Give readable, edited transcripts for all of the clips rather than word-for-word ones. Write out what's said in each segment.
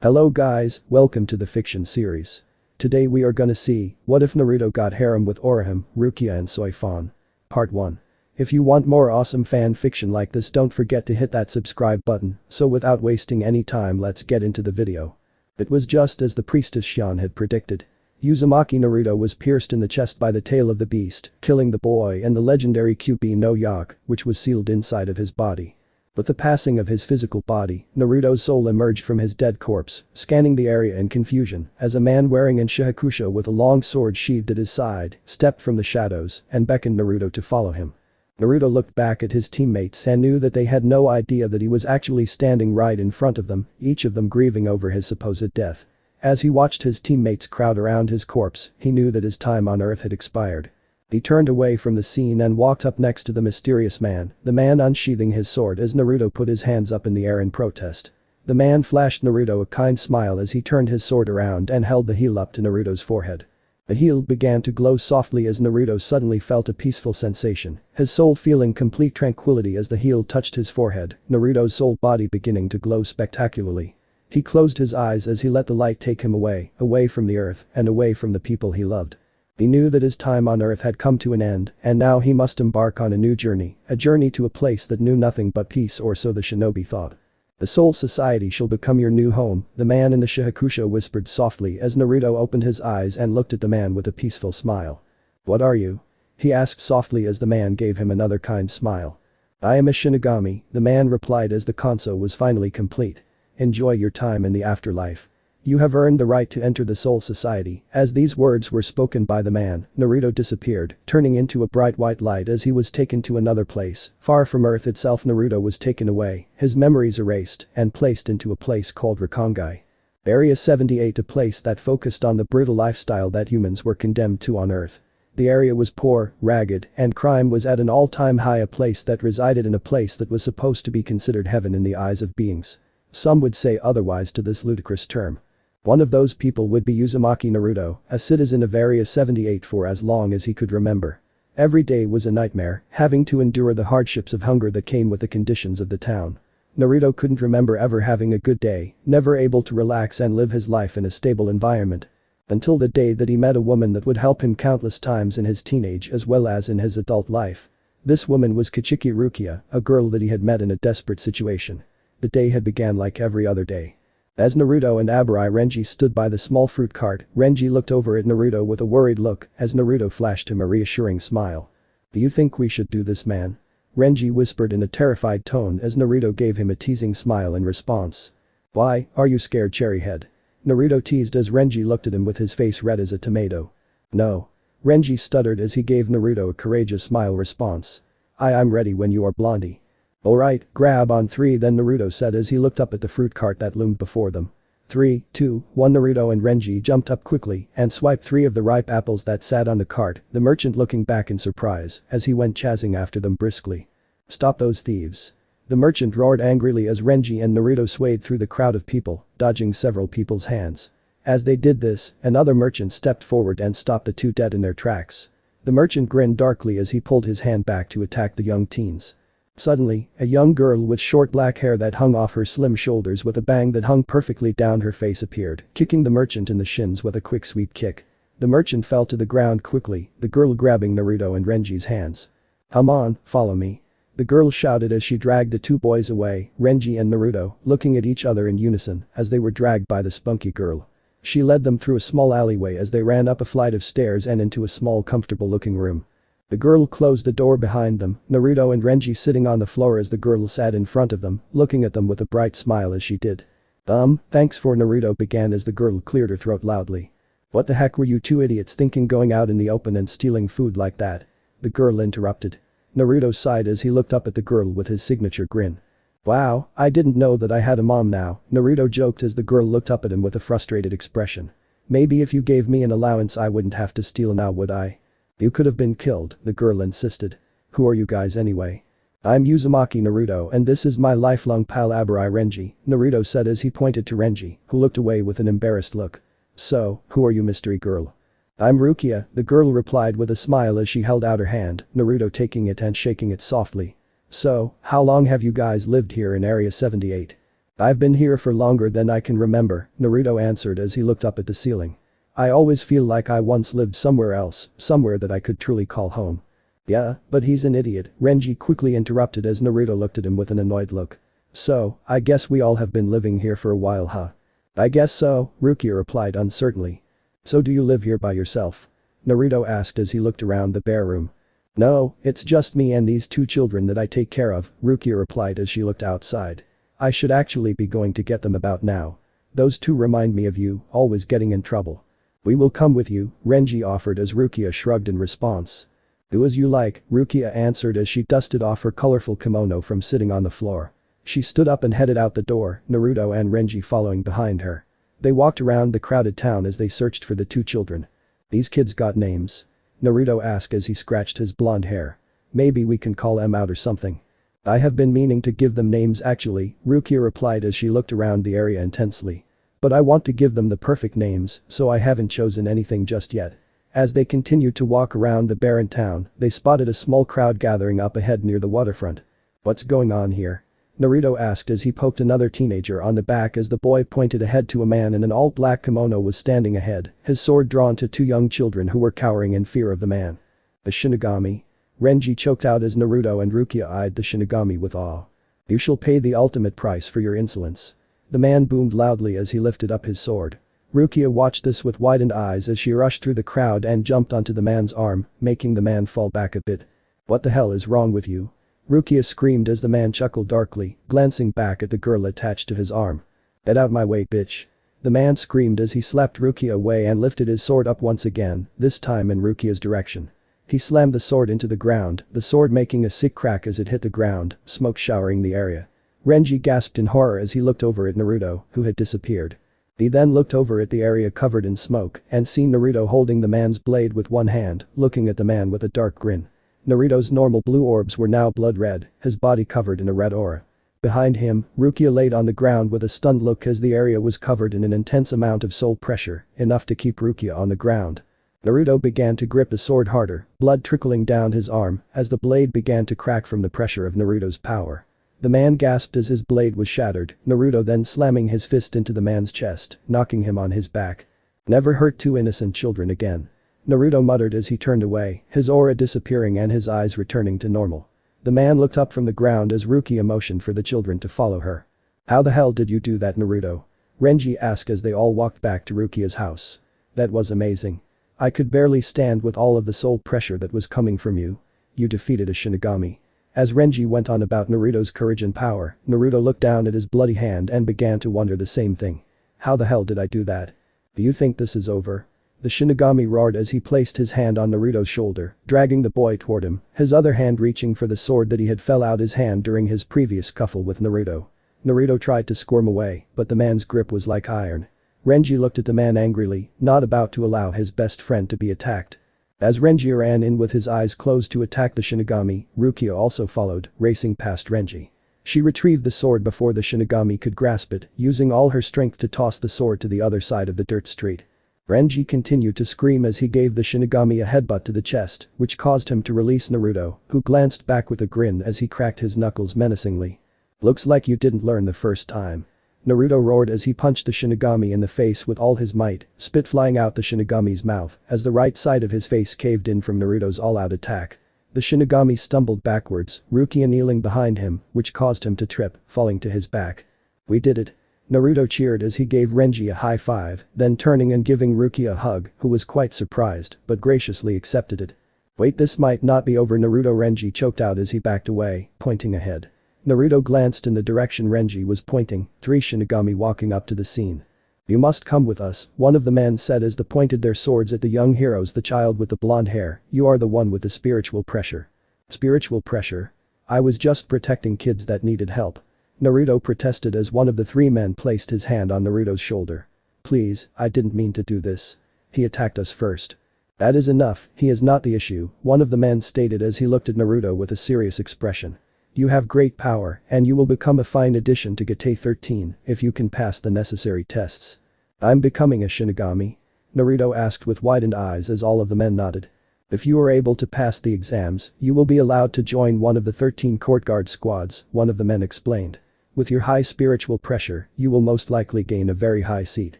Hello guys, welcome to the fiction series. Today we are gonna see, what if Naruto got harem with Orihime, Rukia and Soi Fon. Part 1. If you want more awesome fan fiction like this, don't forget to hit that subscribe button, so without wasting any time, let's get into the video. It was just as the priestess Shion had predicted. Uzumaki Naruto was pierced in the chest by the tail of the beast, killing the boy and the legendary Kyuubi no Yoko, which was sealed inside of his body. With the passing of his physical body, Naruto's soul emerged from his dead corpse, scanning the area in confusion as a man wearing an shihakusha with a long sword sheathed at his side stepped from the shadows and beckoned Naruto to follow him. Naruto looked back at his teammates and knew that they had no idea that he was actually standing right in front of them, each of them grieving over his supposed death. As he watched his teammates crowd around his corpse, he knew that his time on Earth had expired. He turned away from the scene and walked up next to the mysterious man, the man unsheathing his sword as Naruto put his hands up in the air in protest. The man flashed Naruto a kind smile as he turned his sword around and held the heel up to Naruto's forehead. The heel began to glow softly as Naruto suddenly felt a peaceful sensation, his soul feeling complete tranquility as the heel touched his forehead, Naruto's soul body beginning to glow spectacularly. He closed his eyes as he let the light take him away from the earth and away from the people he loved. He knew that his time on Earth had come to an end and now he must embark on a new journey, a journey to a place that knew nothing but peace, or so the shinobi thought. The Soul Society shall become your new home, the man in the shihakusha whispered softly as Naruto opened his eyes and looked at the man with a peaceful smile. What are you? He asked softly as the man gave him another kind smile. I am a Shinigami, the man replied as the console was finally complete. Enjoy your time in the afterlife. You have earned the right to enter the Soul Society. As these words were spoken by the man, Naruto disappeared, turning into a bright white light as he was taken to another place. Far from Earth itself, Naruto was taken away, his memories erased, and placed into a place called Rakangai. Area 78, a place that focused on the brutal lifestyle that humans were condemned to on Earth. The area was poor, ragged, and crime was at an all-time high, a place that resided in a place that was supposed to be considered heaven in the eyes of beings. Some would say otherwise to this ludicrous term. One of those people would be Uzumaki Naruto, a citizen of Area 78 for as long as he could remember. Every day was a nightmare, having to endure the hardships of hunger that came with the conditions of the town. Naruto couldn't remember ever having a good day, never able to relax and live his life in a stable environment. Until the day that he met a woman that would help him countless times in his teenage as well as in his adult life. This woman was Kuchiki Rukia, a girl that he had met in a desperate situation. The day had began like every other day. As Naruto and Abarai Renji stood by the small fruit cart, Renji looked over at Naruto with a worried look as Naruto flashed him a reassuring smile. Do you think we should do this, man? Renji whispered in a terrified tone as Naruto gave him a teasing smile in response. Why, are you scared, cherryhead? Naruto teased as Renji looked at him with his face red as a tomato. No. Renji stuttered as he gave Naruto a courageous smile response. I'm ready when you are, blondie. Alright, grab on 3 then, Naruto said as he looked up at the fruit cart that loomed before them. 3, 2, 1 Naruto and Renji jumped up quickly and swiped 3 of the ripe apples that sat on the cart, the merchant looking back in surprise as he went chasing after them briskly. Stop those thieves. The merchant roared angrily as Renji and Naruto swayed through the crowd of people, dodging several people's hands. As they did this, another merchant stepped forward and stopped the two dead in their tracks. The merchant grinned darkly as he pulled his hand back to attack the young teens. Suddenly, a young girl with short black hair that hung off her slim shoulders with a bang that hung perfectly down her face appeared, kicking the merchant in the shins with a quick sweep kick. The merchant fell to the ground quickly, the girl grabbing Naruto and Renji's hands. Come on, follow me. The girl shouted as she dragged the two boys away, Renji and Naruto, looking at each other in unison as they were dragged by the spunky girl. She led them through a small alleyway as they ran up a flight of stairs and into a small comfortable-looking room. The girl closed the door behind them, Naruto and Renji sitting on the floor as the girl sat in front of them, looking at them with a bright smile as she did. Thanks for Naruto began as the girl cleared her throat loudly. What the heck were you two idiots thinking going out in the open and stealing food like that? The girl interrupted. Naruto sighed as he looked up at the girl with his signature grin. Wow, I didn't know that I had a mom now, Naruto joked as the girl looked up at him with a frustrated expression. Maybe if you gave me an allowance I wouldn't have to steal now, would I? You could have been killed, the girl insisted. Who are you guys anyway? I'm Uzumaki Naruto and this is my lifelong pal Abarai Renji, Naruto said as he pointed to Renji, who looked away with an embarrassed look. So, who are you, mystery girl? I'm Rukia, the girl replied with a smile as she held out her hand, Naruto taking it and shaking it softly. So, how long have you guys lived here in Area 78? I've been here for longer than I can remember, Naruto answered as he looked up at the ceiling. I always feel like I once lived somewhere else, somewhere that I could truly call home. Yeah, but he's an idiot, Renji quickly interrupted as Naruto looked at him with an annoyed look. So, I guess we all have been living here for a while, huh? I guess so, Rukia replied uncertainly. So do you live here by yourself? Naruto asked as he looked around the bare room. No, it's just me and these two children that I take care of, Rukia replied as she looked outside. I should actually be going to get them about now. Those two remind me of you, always getting in trouble. We will come with you, Renji offered as Rukia shrugged in response. Do as you like, Rukia answered as she dusted off her colorful kimono from sitting on the floor. She stood up and headed out the door, Naruto and Renji following behind her. They walked around the crowded town as they searched for the two children. These kids got names? Naruto asked as he scratched his blonde hair. Maybe we can call them out or something. I have been meaning to give them names actually, Rukia replied as she looked around the area intensely. But I want to give them the perfect names, so I haven't chosen anything just yet. As they continued to walk around the barren town, they spotted a small crowd gathering up ahead near the waterfront. What's going on here? Naruto asked as he poked another teenager on the back as the boy pointed ahead to a man in an all-black kimono was standing ahead, his sword drawn to two young children who were cowering in fear of the man. The Shinigami? Renji choked out as Naruto and Rukia eyed the Shinigami with awe. You shall pay the ultimate price for your insolence. The man boomed loudly as he lifted up his sword. Rukia watched this with widened eyes as she rushed through the crowd and jumped onto the man's arm, making the man fall back a bit. What the hell is wrong with you? Rukia screamed as the man chuckled darkly, glancing back at the girl attached to his arm. Get out my way, bitch. The man screamed as he slapped Rukia away and lifted his sword up once again, this time in Rukia's direction. He slammed the sword into the ground, the sword making a sick crack as it hit the ground, smoke showering the area. Renji gasped in horror as he looked over at Naruto, who had disappeared. He then looked over at the area covered in smoke and seen Naruto holding the man's blade with one hand, looking at the man with a dark grin. Naruto's normal blue orbs were now blood red, his body covered in a red aura. Behind him, Rukia laid on the ground with a stunned look as the area was covered in an intense amount of soul pressure, enough to keep Rukia on the ground. Naruto began to grip the sword harder, blood trickling down his arm as the blade began to crack from the pressure of Naruto's power. The man gasped as his blade was shattered, Naruto then slamming his fist into the man's chest, knocking him on his back. Never hurt two innocent children again. Naruto muttered as he turned away, his aura disappearing and his eyes returning to normal. The man looked up from the ground as Rukia motioned for the children to follow her. How the hell did you do that, Naruto? Renji asked as they all walked back to Rukia's house. That was amazing. I could barely stand with all of the soul pressure that was coming from you. You defeated a Shinigami. As Renji went on about Naruto's courage and power, Naruto looked down at his bloody hand and began to wonder the same thing. How the hell did I do that? Do you think this is over? The Shinigami roared as he placed his hand on Naruto's shoulder, dragging the boy toward him, his other hand reaching for the sword that he had fell out his hand during his previous scuffle with Naruto. Naruto tried to squirm away, but the man's grip was like iron. Renji looked at the man angrily, not about to allow his best friend to be attacked. As Renji ran in with his eyes closed to attack the Shinigami, Rukia also followed, racing past Renji. She retrieved the sword before the Shinigami could grasp it, using all her strength to toss the sword to the other side of the dirt street. Renji continued to scream as he gave the Shinigami a headbutt to the chest, which caused him to release Naruto, who glanced back with a grin as he cracked his knuckles menacingly. Looks like you didn't learn the first time. Naruto roared as he punched the Shinigami in the face with all his might, spit flying out the Shinigami's mouth as the right side of his face caved in from Naruto's all-out attack. The Shinigami stumbled backwards, Rukia kneeling behind him, which caused him to trip, falling to his back. We did it. Naruto cheered as he gave Renji a high five, then turning and giving Rukia a hug, who was quite surprised, but graciously accepted it. Wait, this might not be over, Naruto. Renji choked out as he backed away, pointing ahead. Naruto glanced in the direction Renji was pointing, three Shinigami walking up to the scene. You must come with us, one of the men said as they pointed their swords at the young heroes. The child with the blonde hair, you are the one with the spiritual pressure. Spiritual pressure? I was just protecting kids that needed help. Naruto protested as one of the three men placed his hand on Naruto's shoulder. Please, I didn't mean to do this. He attacked us first. That is enough, he is not the issue, one of the men stated as he looked at Naruto with a serious expression. You have great power, and you will become a fine addition to Gate 13 if you can pass the necessary tests. I'm becoming a Shinigami? Naruto asked with widened eyes as all of the men nodded. If you are able to pass the exams, you will be allowed to join one of the 13 court guard squads, one of the men explained. With your high spiritual pressure, you will most likely gain a very high seat.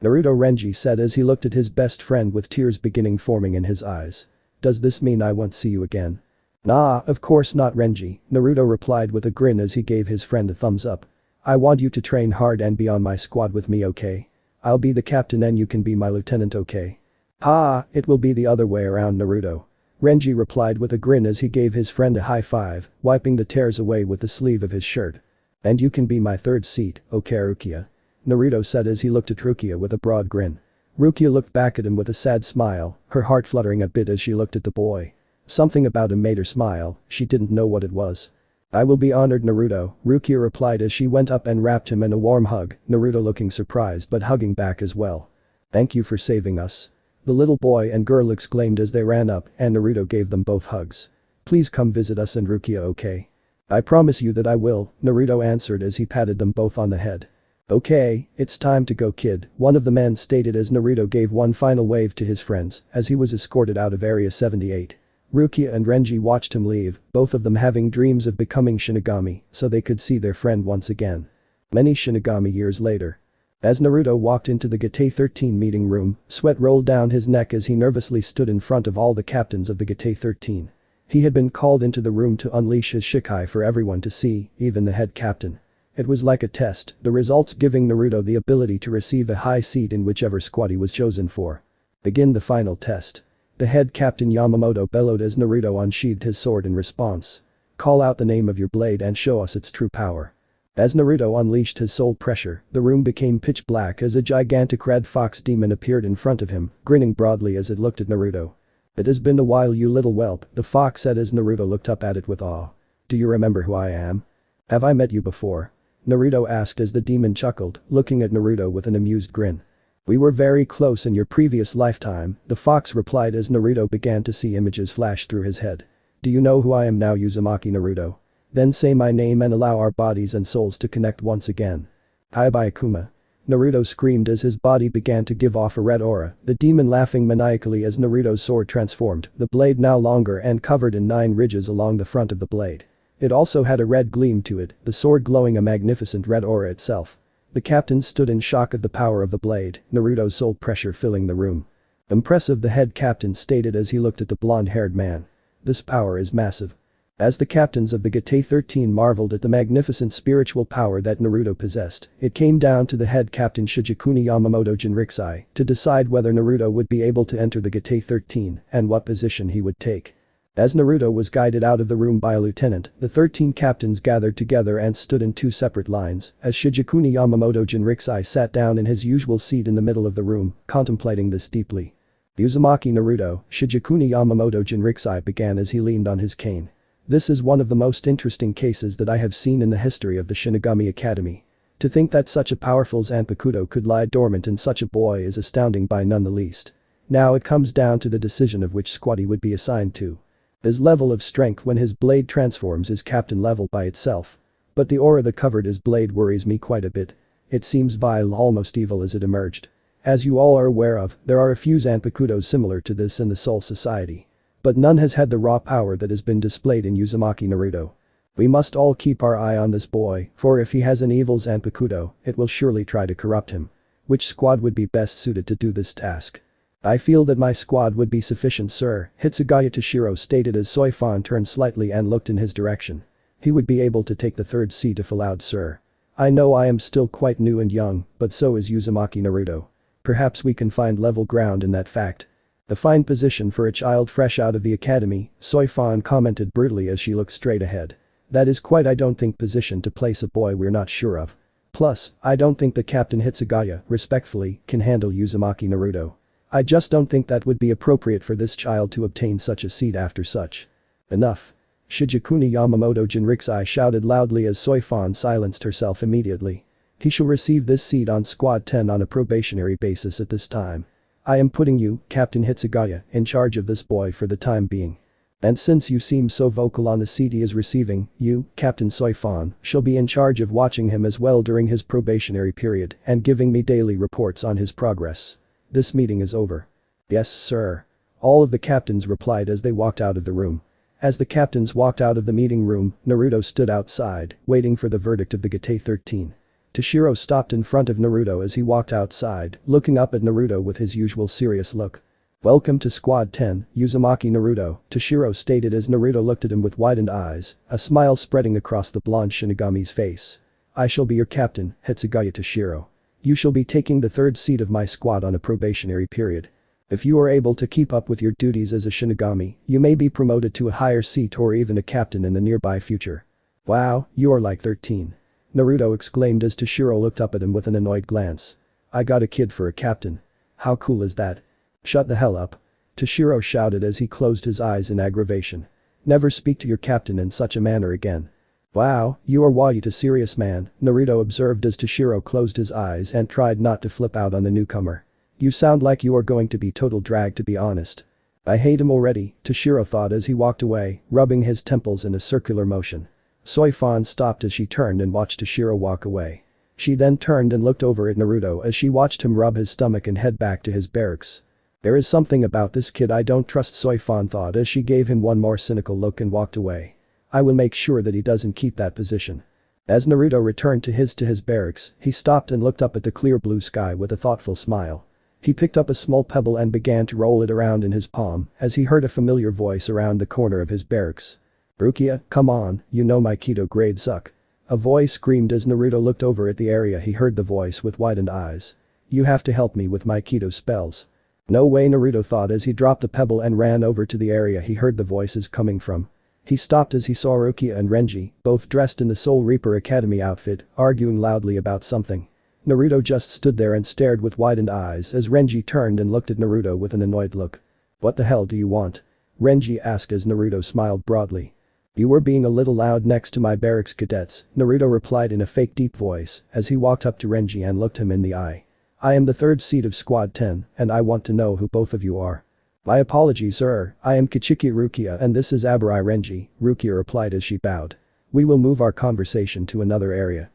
Naruto Renji said as he looked at his best friend with tears beginning forming in his eyes. Does this mean I won't see you again? Nah, of course not Renji, Naruto replied with a grin as he gave his friend a thumbs up. I want you to train hard and be on my squad with me, okay? I'll be the captain and you can be my lieutenant, okay? Ha, it will be the other way around, Naruto. Renji replied with a grin as he gave his friend a high five, wiping the tears away with the sleeve of his shirt. And you can be my third seat, okay Rukia? Naruto said as he looked at Rukia with a broad grin. Rukia looked back at him with a sad smile, her heart fluttering a bit as she looked at the boy. Something about him made her smile, she didn't know what it was. I will be honored Naruto, Rukia replied as she went up and wrapped him in a warm hug, Naruto looking surprised but hugging back as well. Thank you for saving us. The little boy and girl exclaimed as they ran up and Naruto gave them both hugs. Please come visit us and Rukia, okay? I promise you that I will, Naruto answered as he patted them both on the head. Okay, it's time to go kid, one of the men stated as Naruto gave one final wave to his friends as he was escorted out of Area 78. Rukia and Renji watched him leave, both of them having dreams of becoming Shinigami so they could see their friend once again. Many Shinigami years later. As Naruto walked into the Gate 13 meeting room, sweat rolled down his neck as he nervously stood in front of all the captains of the Gate 13. He had been called into the room to unleash his Shikai for everyone to see, even the head captain. It was like a test, the results giving Naruto the ability to receive a high seat in whichever squad he was chosen for. Begin the final test. The head captain Yamamoto bellowed as Naruto unsheathed his sword in response. Call out the name of your blade and show us its true power. As Naruto unleashed his soul pressure, the room became pitch black as a gigantic red fox demon appeared in front of him, grinning broadly as it looked at Naruto. It has been a while you little whelp, the fox said as Naruto looked up at it with awe. Do you remember who I am? Have I met you before? Naruto asked as the demon chuckled, looking at Naruto with an amused grin. We were very close in your previous lifetime, the fox replied as Naruto began to see images flash through his head. Do you know who I am now Uzumaki Naruto? Then say my name and allow our bodies and souls to connect once again. Kyubiakuma. Naruto screamed as his body began to give off a red aura, the demon laughing maniacally as Naruto's sword transformed, the blade now longer and covered in 9 ridges along the front of the blade. It also had a red gleam to it, the sword glowing a magnificent red aura itself. The captains stood in shock at the power of the blade, Naruto's soul pressure filling the room. Impressive, the head captain stated as he looked at the blonde-haired man. This power is massive. As the captains of the Gate 13 marveled at the magnificent spiritual power that Naruto possessed, it came down to the head captain Shigekuni Yamamoto Jinrikisai to decide whether Naruto would be able to enter the Gate 13 and what position he would take. As Naruto was guided out of the room by a lieutenant, the 13 captains gathered together and stood in 2 separate lines as Shigekuni Yamamoto Jinrikisai sat down in his usual seat in the middle of the room, contemplating this deeply. Uzumaki Naruto, Shigekuni Yamamoto Jinrikisai began as he leaned on his cane. This is one of the most interesting cases that I have seen in the history of the Shinigami Academy. To think that such a powerful Zanpakuto could lie dormant in such a boy is astounding by none the least. Now it comes down to the decision of which squad he would be assigned to. His level of strength when his blade transforms is captain level by itself. But the aura that covered his blade worries me quite a bit. It seems vile, almost evil as it emerged. As you all are aware of, there are a few Zanpakutos similar to this in the Soul Society. But none has had the raw power that has been displayed in Uzumaki Naruto. We must all keep our eye on this boy, for if he has an evil Zanpakuto, it will surely try to corrupt him. Which squad would be best suited to do this task? I feel that my squad would be sufficient, sir, Hitsugaya Toshiro stated as Soi Fon turned slightly and looked in his direction. He would be able to take the 3rd seat if allowed, sir. I know I am still quite new and young, but so is Uzumaki Naruto. Perhaps we can find level ground in that fact. A fine position for a child fresh out of the academy, Soi Fon commented brutally as she looked straight ahead. That is quite I don't think position to place a boy we're not sure of. Plus, I don't think that Captain Hitsugaya, respectfully, can handle Uzumaki Naruto. I just don't think that would be appropriate for this child to obtain such a seat after such. Enough. Shigekuni Yamamoto Jinrikisai shouted loudly as Soi Fon silenced herself immediately. He shall receive this seat on Squad 10 on a probationary basis at this time. I am putting you, Captain Hitsugaya, in charge of this boy for the time being. And since you seem so vocal on the seat he is receiving, you, Captain Soi Fon, shall be in charge of watching him as well during his probationary period and giving me daily reports on his progress. This meeting is over. Yes, sir. All of the captains replied as they walked out of the room. As the captains walked out of the meeting room, Naruto stood outside, waiting for the verdict of the Gate 13. Toshiro stopped in front of Naruto as he walked outside, looking up at Naruto with his usual serious look. "Welcome to Squad 10, Uzumaki Naruto," Toshiro stated as Naruto looked at him with widened eyes, a smile spreading across the blonde Shinigami's face. "I shall be your captain, Hitsugaya Toshiro. You shall be taking the third seat of my squad on a probationary period. If you are able to keep up with your duties as a Shinigami, you may be promoted to a higher seat or even a captain in the nearby future." "Wow, you are like 13. Naruto exclaimed as Toshiro looked up at him with an annoyed glance. "I got a kid for a captain. How cool is that?" "Shut the hell up." Toshiro shouted as he closed his eyes in aggravation. "Never speak to your captain in such a manner again." "Wow, you are quite a serious man," Naruto observed as Toshiro closed his eyes and tried not to flip out on the newcomer. "You sound like you are going to be total drag, to be honest." "I hate him already," Toshiro thought as he walked away, rubbing his temples in a circular motion. Soi Fon stopped as she turned and watched Toshiro walk away. She then turned and looked over at Naruto as she watched him rub his stomach and head back to his barracks. "There is something about this kid I don't trust," Soi Fon thought as she gave him one more cynical look and walked away. "I will make sure that he doesn't keep that position." As Naruto returned to his barracks, he stopped and looked up at the clear blue sky with a thoughtful smile. He picked up a small pebble and began to roll it around in his palm as he heard a familiar voice around the corner of his barracks. "Rukia, come on, you know my Kido grades suck." A voice screamed as Naruto looked over at the area. He heard the voice with widened eyes. "You have to help me with my Kido spells." "No way," Naruto thought as he dropped the pebble and ran over to the area he heard the voices coming from. He stopped as he saw Rukia and Renji, both dressed in the Soul Reaper Academy outfit, arguing loudly about something. Naruto just stood there and stared with widened eyes as Renji turned and looked at Naruto with an annoyed look. "What the hell do you want?" Renji asked as Naruto smiled broadly. "You were being a little loud next to my barracks cadets," Naruto replied in a fake deep voice as he walked up to Renji and looked him in the eye. "I am the third seat of Squad 10 and I want to know who both of you are." "My apologies, sir, I am Kuchiki Rukia and this is Abarai Renji," Rukia replied as she bowed. "We will move our conversation to another area."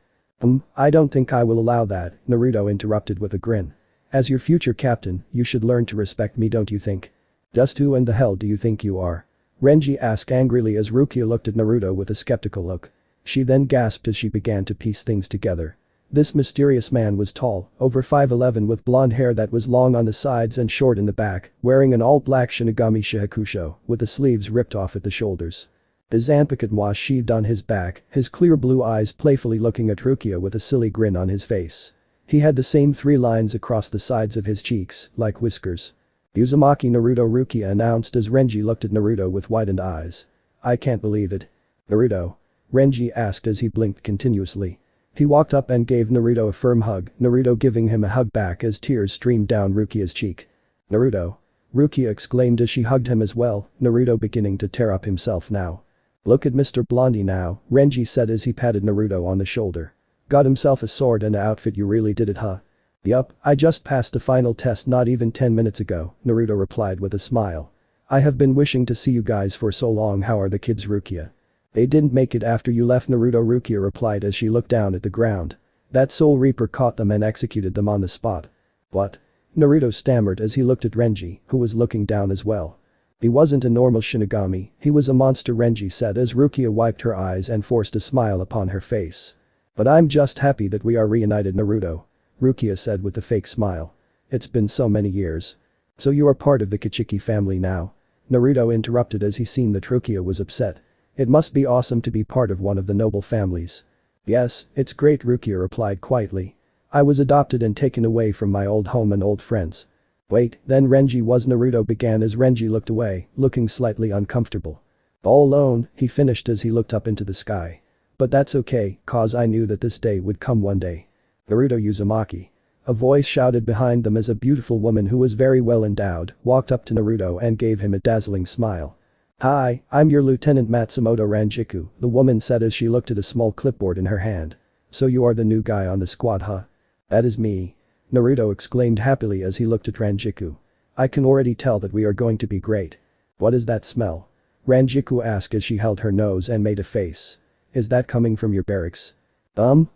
I don't think I will allow that," Naruto interrupted with a grin. "As your future captain, you should learn to respect me, don't you think?" "Just who in the hell do you think you are?" Renji asked angrily as Rukia looked at Naruto with a skeptical look. She then gasped as she began to piece things together. This mysterious man was tall, over 5'11" with blonde hair that was long on the sides and short in the back, wearing an all-black Shinigami shihakusho, with the sleeves ripped off at the shoulders. His Zanpakuto was sheathed on his back, his clear blue eyes playfully looking at Rukia with a silly grin on his face. He had the same 3 lines across the sides of his cheeks, like whiskers. "Uzumaki Naruto," Rukia announced as Renji looked at Naruto with widened eyes. "I can't believe it." "Naruto?" Renji asked as he blinked continuously. He walked up and gave Naruto a firm hug, Naruto giving him a hug back as tears streamed down Rukia's cheek. "Naruto?" Rukia exclaimed as she hugged him as well, Naruto beginning to tear up himself now. "Look at Mr. Blondie now," Renji said as he patted Naruto on the shoulder. "Got himself a sword and a outfit, you really did it, huh?" "Yup, I just passed the final test not even 10 minutes ago," Naruto replied with a smile. "I have been wishing to see you guys for so long. How are the kids, Rukia?" "They didn't make it after you left," Naruto, Rukia replied as she looked down at the ground. "That Soul Reaper caught them and executed them on the spot." "What?" Naruto stammered as he looked at Renji, who was looking down as well. "He wasn't a normal Shinigami, he was a monster," Renji said as Rukia wiped her eyes and forced a smile upon her face. "But I'm just happy that we are reunited, Naruto," Rukia said with a fake smile. "It's been so many years." "So you are part of the Kuchiki family now?" Naruto interrupted as he seen that Rukia was upset. "It must be awesome to be part of one of the noble families." "Yes, it's great," Rukia replied quietly. "I was adopted and taken away from my old home and old friends." "Wait, then Renji was," Naruto began as Renji looked away, looking slightly uncomfortable. "All alone," he finished as he looked up into the sky. "But that's okay, cause I knew that this day would come one day." "Naruto Uzumaki." A voice shouted behind them as a beautiful woman who was very well endowed walked up to Naruto and gave him a dazzling smile. "Hi, I'm your Lieutenant Matsumoto Ranjiku," the woman said as she looked at a small clipboard in her hand. "So you are the new guy on the squad, huh?" "That is me." Naruto exclaimed happily as he looked at Ranjiku. "I can already tell that we are going to be great." "What is that smell?" Ranjiku asked as she held her nose and made a face. "Is that coming from your barracks?"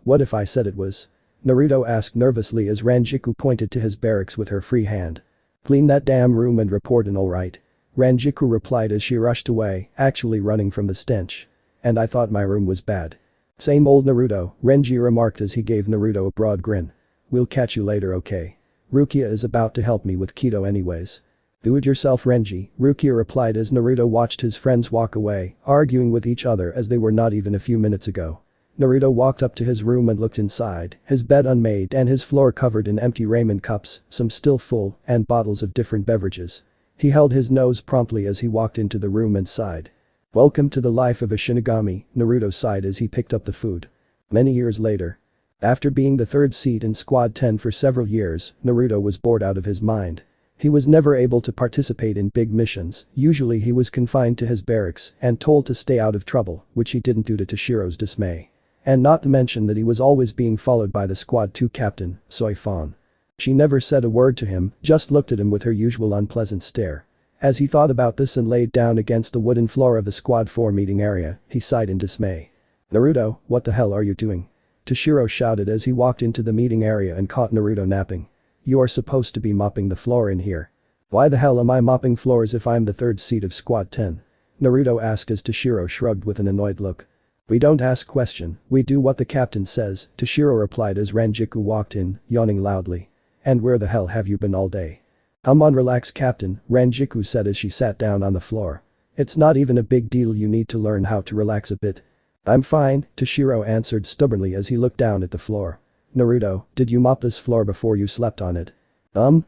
What if I said it was?" Naruto asked nervously as Ranjiku pointed to his barracks with her free hand. "Clean that damn room and report in, alright?" Ranjiku replied as she rushed away, actually running from the stench. And I thought my room was bad. Same old Naruto, Renji remarked as he gave Naruto a broad grin. We'll catch you later, okay? Rukia is about to help me with keto anyways. Do it yourself, Renji, Rukia replied as Naruto watched his friends walk away, arguing with each other as they were not even a few minutes ago. Naruto walked up to his room and looked inside, his bed unmade and his floor covered in empty ramen cups, some still full, and bottles of different beverages. He held his nose promptly as he walked into the room and sighed. Welcome to the life of a Shinigami, Naruto sighed as he picked up the food. Many years later. After being the third seat in Squad 10 for several years, Naruto was bored out of his mind. He was never able to participate in big missions, usually he was confined to his barracks and told to stay out of trouble, which he didn't do to Toshiro's dismay. And not to mention that he was always being followed by the Squad 2 captain, Soi Fon. She never said a word to him, just looked at him with her usual unpleasant stare. As he thought about this and laid down against the wooden floor of the Squad 4 meeting area, he sighed in dismay. Naruto, what the hell are you doing? Toshiro shouted as he walked into the meeting area and caught Naruto napping. You are supposed to be mopping the floor in here. Why the hell am I mopping floors if I'm the third seat of Squad 10? Naruto asked as Toshiro shrugged with an annoyed look. We don't ask question, we do what the captain says, Toshiro replied as Ranjiku walked in, yawning loudly. And where the hell have you been all day? I'm on relax, captain, Ranjiku said as she sat down on the floor. It's not even a big deal, you need to learn how to relax a bit. I'm fine, Toshiro answered stubbornly as he looked down at the floor. Naruto, did you mop this floor before you slept on it?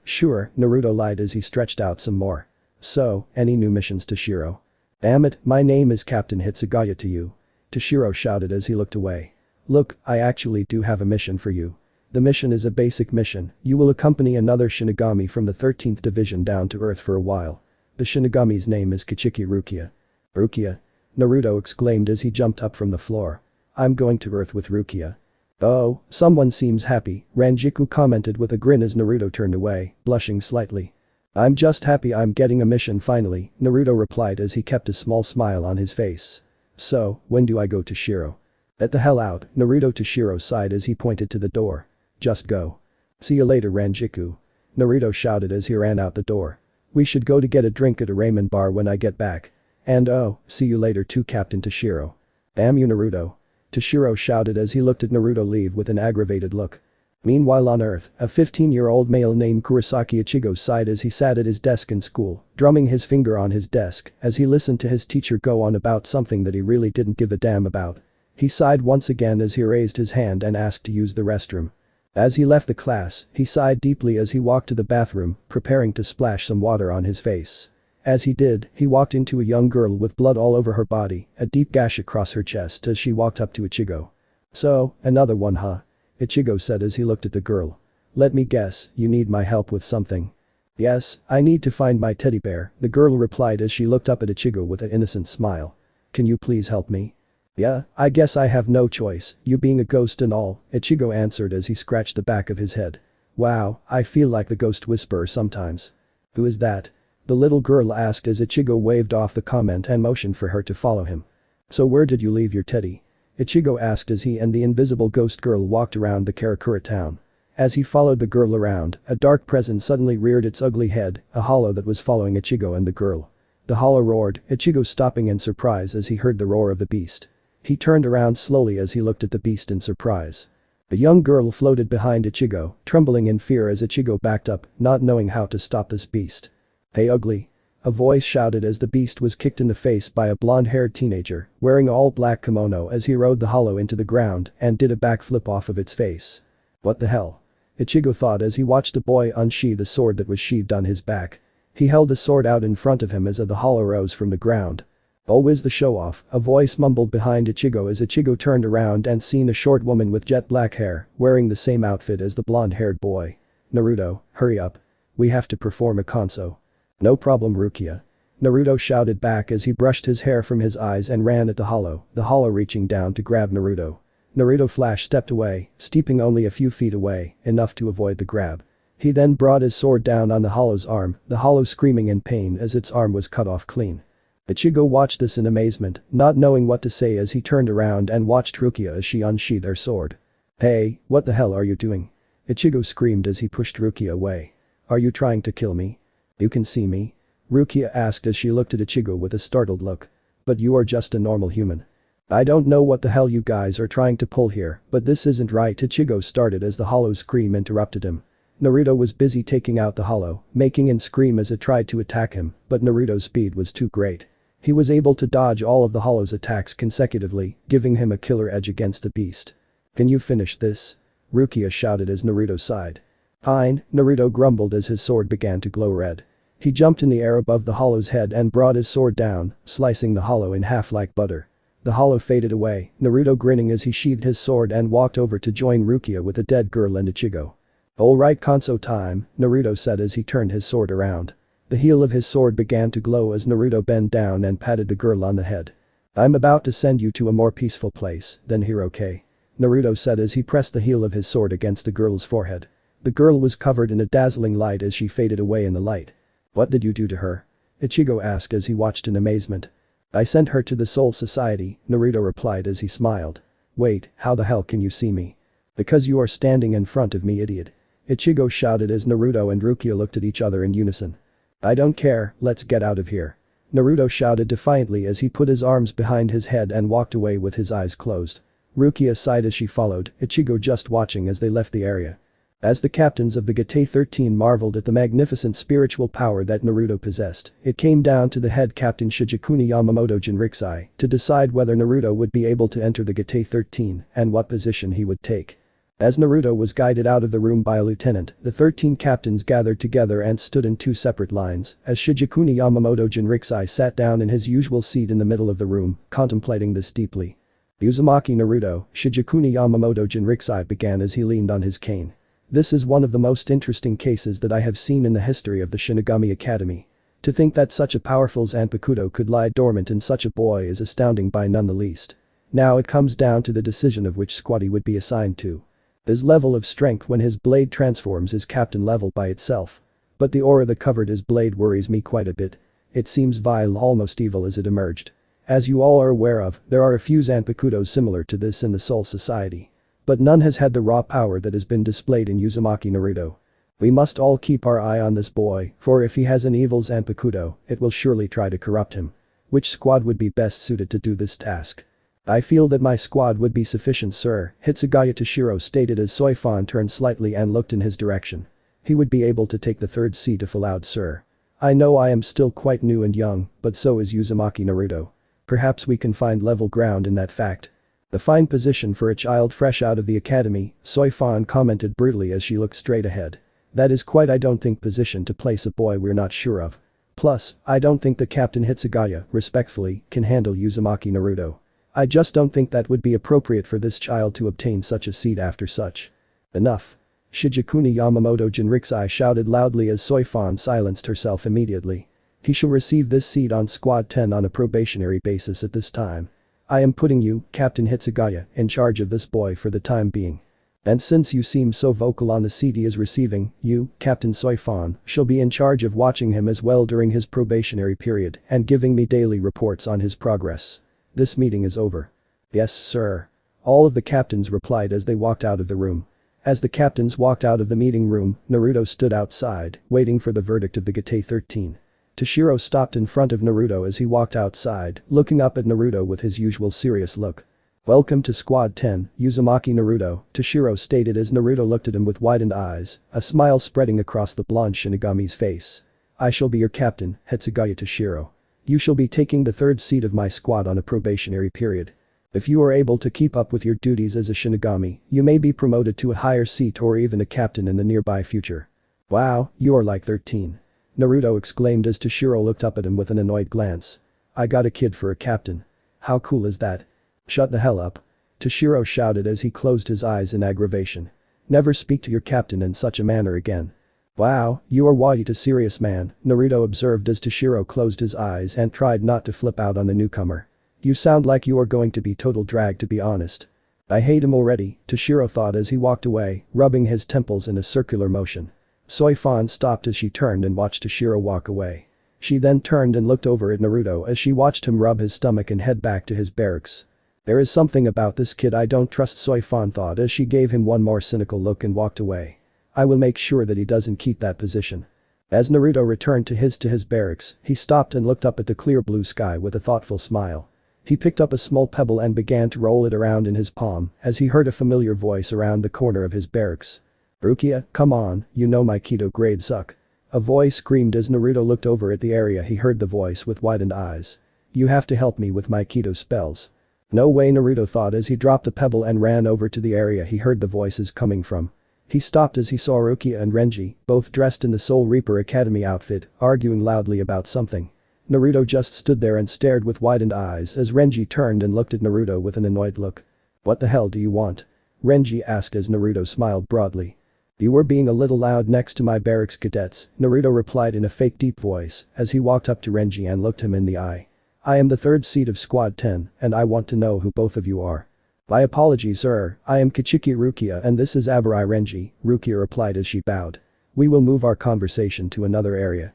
Sure, Naruto lied as he stretched out some more. So, any new missions, Toshiro? Damn it, my name is Captain Hitsugaya to you. Toshiro shouted as he looked away. Look, I actually do have a mission for you. The mission is a basic mission, you will accompany another Shinigami from the 13th division down to Earth for a while. The Shinigami's name is Kuchiki Rukia. Rukia? Naruto exclaimed as he jumped up from the floor. I'm going to Earth with Rukia. Oh, someone seems happy, Ranjiku commented with a grin as Naruto turned away, blushing slightly. I'm just happy I'm getting a mission finally, Naruto replied as he kept a small smile on his face. So, when do I go to Shiro? Get the hell out, Naruto. Toshiro sighed as he pointed to the door. Just go. See you later, Ranjiku. Naruto shouted as he ran out the door. We should go to get a drink at a ramen bar when I get back. And oh, see you later too, Captain Toshiro. Damn you, Naruto. Toshiro shouted as he looked at Naruto leave with an aggravated look. Meanwhile on Earth, a 15-year-old male named Kurosaki Ichigo sighed as he sat at his desk in school, drumming his finger on his desk as he listened to his teacher go on about something that he really didn't give a damn about. He sighed once again as he raised his hand and asked to use the restroom. As he left the class, he sighed deeply as he walked to the bathroom, preparing to splash some water on his face. As he did, he walked into a young girl with blood all over her body, a deep gash across her chest as she walked up to Ichigo. So, another one, huh? Ichigo said as he looked at the girl. Let me guess, you need my help with something. Yes, I need to find my teddy bear, the girl replied as she looked up at Ichigo with an innocent smile. Can you please help me? Yeah, I guess I have no choice, you being a ghost and all, Ichigo answered as he scratched the back of his head. Wow, I feel like the ghost whisperer sometimes. Who is that? The little girl asked as Ichigo waved off the comment and motioned for her to follow him. So where did you leave your teddy? Ichigo asked as he and the invisible ghost girl walked around the Karakura town. As he followed the girl around, a dark presence suddenly reared its ugly head, a hollow that was following Ichigo and the girl. The hollow roared, Ichigo stopping in surprise as he heard the roar of the beast. He turned around slowly as he looked at the beast in surprise. The young girl floated behind Ichigo, trembling in fear as Ichigo backed up, not knowing how to stop this beast. Hey ugly. A voice shouted as the beast was kicked in the face by a blonde-haired teenager, wearing all black kimono as he rode the hollow into the ground and did a backflip off of its face. What the hell? Ichigo thought as he watched the boy unsheathe the sword that was sheathed on his back. He held the sword out in front of him as the hollow rose from the ground. Always the show-off, a voice mumbled behind Ichigo as Ichigo turned around and seen a short woman with jet black hair, wearing the same outfit as the blonde-haired boy. Naruto, hurry up. We have to perform a konso. No problem, Rukia. Naruto shouted back as he brushed his hair from his eyes and ran at the hollow reaching down to grab Naruto. Naruto flash stepped away, stepping only a few feet away, enough to avoid the grab. He then brought his sword down on the hollow's arm, the hollow screaming in pain as its arm was cut off clean. Ichigo watched this in amazement, not knowing what to say as he turned around and watched Rukia as she unsheathed her sword. Hey, what the hell are you doing? Ichigo screamed as he pushed Rukia away. Are you trying to kill me? You can see me. Rukia asked as she looked at Ichigo with a startled look. But you are just a normal human. I don't know what the hell you guys are trying to pull here, but this isn't right. Ichigo started as the hollow scream interrupted him. Naruto was busy taking out the hollow, making it scream as it tried to attack him, but Naruto's speed was too great. He was able to dodge all of the hollow's attacks consecutively, giving him a killer edge against the beast. Can you finish this? Rukia shouted as Naruto sighed. Fine, Naruto grumbled as his sword began to glow red. He jumped in the air above the hollow's head and brought his sword down, slicing the hollow in half like butter. The hollow faded away, Naruto grinning as he sheathed his sword and walked over to join Rukia with a dead girl and Ichigo. Alright, Konso time, Naruto said as he turned his sword around. The heel of his sword began to glow as Naruto bent down and patted the girl on the head. I'm about to send you to a more peaceful place than here, okay? Naruto said as he pressed the heel of his sword against the girl's forehead. The girl was covered in a dazzling light as she faded away in the light. What did you do to her? Ichigo asked as he watched in amazement. I sent her to the Soul Society, Naruto replied as he smiled. Wait, how the hell can you see me? Because you are standing in front of me, idiot. Ichigo shouted as Naruto and Rukia looked at each other in unison. I don't care, let's get out of here. Naruto shouted defiantly as he put his arms behind his head and walked away with his eyes closed. Rukia sighed as she followed, Ichigo just watching as they left the area. As the captains of the Gate 13 marveled at the magnificent spiritual power that Naruto possessed, it came down to the head captain Shigekuni Yamamoto Jinrikisai to decide whether Naruto would be able to enter the Gate 13 and what position he would take. As Naruto was guided out of the room by a lieutenant, the 13 captains gathered together and stood in two separate lines, as Shigekuni Yamamoto Jinrikisai sat down in his usual seat in the middle of the room, contemplating this deeply. Uzumaki Naruto, Shigekuni Yamamoto Jinrikisai began as he leaned on his cane. This is one of the most interesting cases that I have seen in the history of the Shinigami Academy. To think that such a powerful Zanpakuto could lie dormant in such a boy is astounding by none the least. Now it comes down to the decision of which squad he would be assigned to. His level of strength when his blade transforms is captain level by itself. But the aura that covered his blade worries me quite a bit. It seems vile, almost evil as it emerged. As you all are aware of, there are a few Zanpakutos similar to this in the Soul Society. But none has had the raw power that has been displayed in Uzumaki Naruto. We must all keep our eye on this boy, for if he has an evil Zanpakuto, it will surely try to corrupt him. Which squad would be best suited to do this task? I feel that my squad would be sufficient, sir, Hitsugaya Toshiro stated as Soi Fon turned slightly and looked in his direction. He would be able to take the third seat if allowed, sir. I know I am still quite new and young, but so is Uzumaki Naruto. Perhaps we can find level ground in that fact. The fine position for a child fresh out of the academy, Soi Fon commented brutally as she looked straight ahead. That is quite I don't think position to place a boy we're not sure of. Plus, I don't think that Captain Hitsugaya, respectfully, can handle Uzumaki Naruto. I just don't think that would be appropriate for this child to obtain such a seat after such. Enough. Shigekuni Yamamoto Jinrikisai shouted loudly as Soi Fon silenced herself immediately. He shall receive this seat on Squad 10 on a probationary basis at this time. I am putting you, Captain Hitsugaya, in charge of this boy for the time being. And since you seem so vocal on the seat he is receiving, you, Captain Soi Fon, shall be in charge of watching him as well during his probationary period and giving me daily reports on his progress. This meeting is over. Yes, sir. All of the captains replied as they walked out of the room. As the captains walked out of the meeting room, Naruto stood outside, waiting for the verdict of the Gate 13. Toshiro stopped in front of Naruto as he walked outside, looking up at Naruto with his usual serious look. Welcome to Squad 10, Uzumaki Naruto, Toshiro stated as Naruto looked at him with widened eyes, a smile spreading across the blonde Shinigami's face. I shall be your captain, Hitsugaya Toshiro. You shall be taking the third seat of my squad on a probationary period. If you are able to keep up with your duties as a Shinigami, you may be promoted to a higher seat or even a captain in the nearby future. Wow, you are like 13. Naruto exclaimed as Toshiro looked up at him with an annoyed glance. I got a kid for a captain. How cool is that? Shut the hell up. Toshiro shouted as he closed his eyes in aggravation. Never speak to your captain in such a manner again. Wow, you are quite a serious man, Naruto observed as Toshiro closed his eyes and tried not to flip out on the newcomer. You sound like you are going to be total drag, to be honest. I hate him already, Toshiro thought as he walked away, rubbing his temples in a circular motion. Soi Fon stopped as she turned and watched Toshiro walk away. She then turned and looked over at Naruto as she watched him rub his stomach and head back to his barracks. There is something about this kid I don't trust, Soi Fon thought as she gave him one more cynical look and walked away. I will make sure that he doesn't keep that position. As Naruto returned to his barracks, he stopped and looked up at the clear blue sky with a thoughtful smile. He picked up a small pebble and began to roll it around in his palm as he heard a familiar voice around the corner of his barracks. "Rukia, come on, you know my Kido grades suck." A voice screamed as Naruto looked over at the area. He heard the voice with widened eyes. "You have to help me with my Kido spells." "No way," Naruto thought as he dropped the pebble and ran over to the area he heard the voices coming from. He stopped as he saw Rukia and Renji, both dressed in the Soul Reaper Academy outfit, arguing loudly about something. Naruto just stood there and stared with widened eyes as Renji turned and looked at Naruto with an annoyed look. "What the hell do you want?" Renji asked as Naruto smiled broadly. "You were being a little loud next to my barracks cadets," Naruto replied in a fake deep voice as he walked up to Renji and looked him in the eye. "I am the third seed of Squad 10 and I want to know who both of you are." "My apologies sir, I am Kuchiki Rukia and this is Abarai Renji," Rukia replied as she bowed. "We will move our conversation to another area."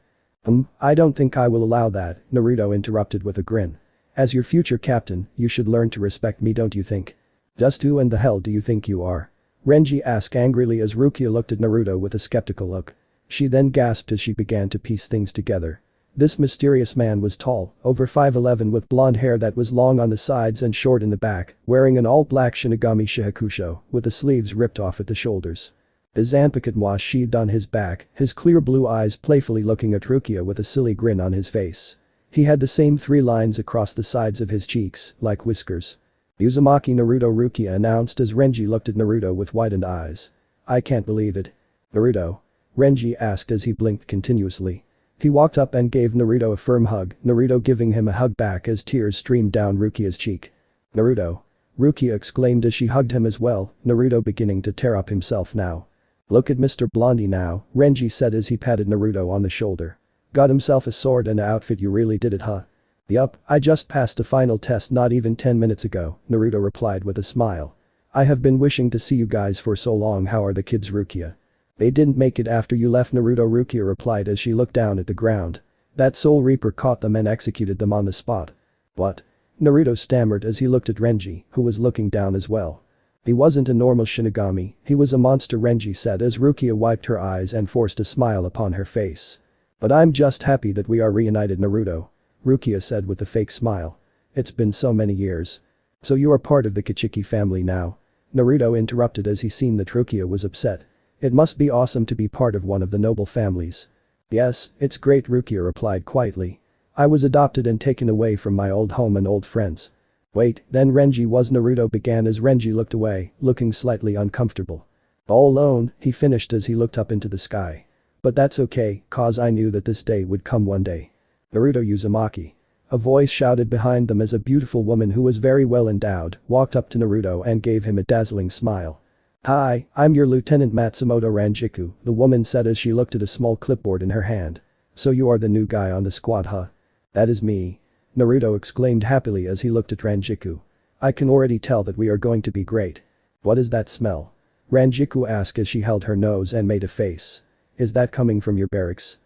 I don't think I will allow that," Naruto interrupted with a grin. "As your future captain, you should learn to respect me, don't you think?" "Just who in the hell do you think you are?" Renji asked angrily as Rukia looked at Naruto with a skeptical look. She then gasped as she began to piece things together. This mysterious man was tall, over 5'11" with blonde hair that was long on the sides and short in the back, wearing an all-black Shinigami shihakusho with the sleeves ripped off at the shoulders. His zanpakuto was sheathed on his back, his clear blue eyes playfully looking at Rukia with a silly grin on his face. He had the same 3 lines across the sides of his cheeks, like whiskers. "Uzumaki Naruto," Rukia announced as Renji looked at Naruto with widened eyes. "I can't believe it." "Naruto?" Renji asked as he blinked continuously. He walked up and gave Naruto a firm hug, Naruto giving him a hug back as tears streamed down Rukia's cheek. "Naruto?" Rukia exclaimed as she hugged him as well, Naruto beginning to tear up himself now. "Look at Mr. Blondie now," Renji said as he patted Naruto on the shoulder. "Got himself a sword and a outfit, you really did it, huh?" "Yup, I just passed the final test not even 10 minutes ago," Naruto replied with a smile. "I have been wishing to see you guys for so long. How are the kids, Rukia?" "They didn't make it after you left," Naruto, Rukia replied as she looked down at the ground. "That Soul Reaper caught them and executed them on the spot." "What?" Naruto stammered as he looked at Renji, who was looking down as well. "He wasn't a normal Shinigami, he was a monster," Renji said as Rukia wiped her eyes and forced a smile upon her face. "But I'm just happy that we are reunited, Naruto," Rukia said with a fake smile. "It's been so many years." "So you are part of the Kuchiki family now?" Naruto interrupted as he seen that Rukia was upset. "It must be awesome to be part of one of the noble families." "Yes, it's great," Rukia replied quietly. "I was adopted and taken away from my old home and old friends." "Wait, then Renji was," Naruto began as Renji looked away, looking slightly uncomfortable. "All alone," he finished as he looked up into the sky. "But that's okay, cause I knew that this day would come one day." "Naruto Uzumaki." A voice shouted behind them as a beautiful woman who was very well endowed walked up to Naruto and gave him a dazzling smile. "Hi, I'm your Lieutenant Matsumoto Ranjiku," the woman said as she looked at a small clipboard in her hand. "So you are the new guy on the squad, huh?" "That is me." Naruto exclaimed happily as he looked at Ranjiku. "I can already tell that we are going to be great." "What is that smell?" Ranjiku asked as she held her nose and made a face. "Is that coming from your barracks?"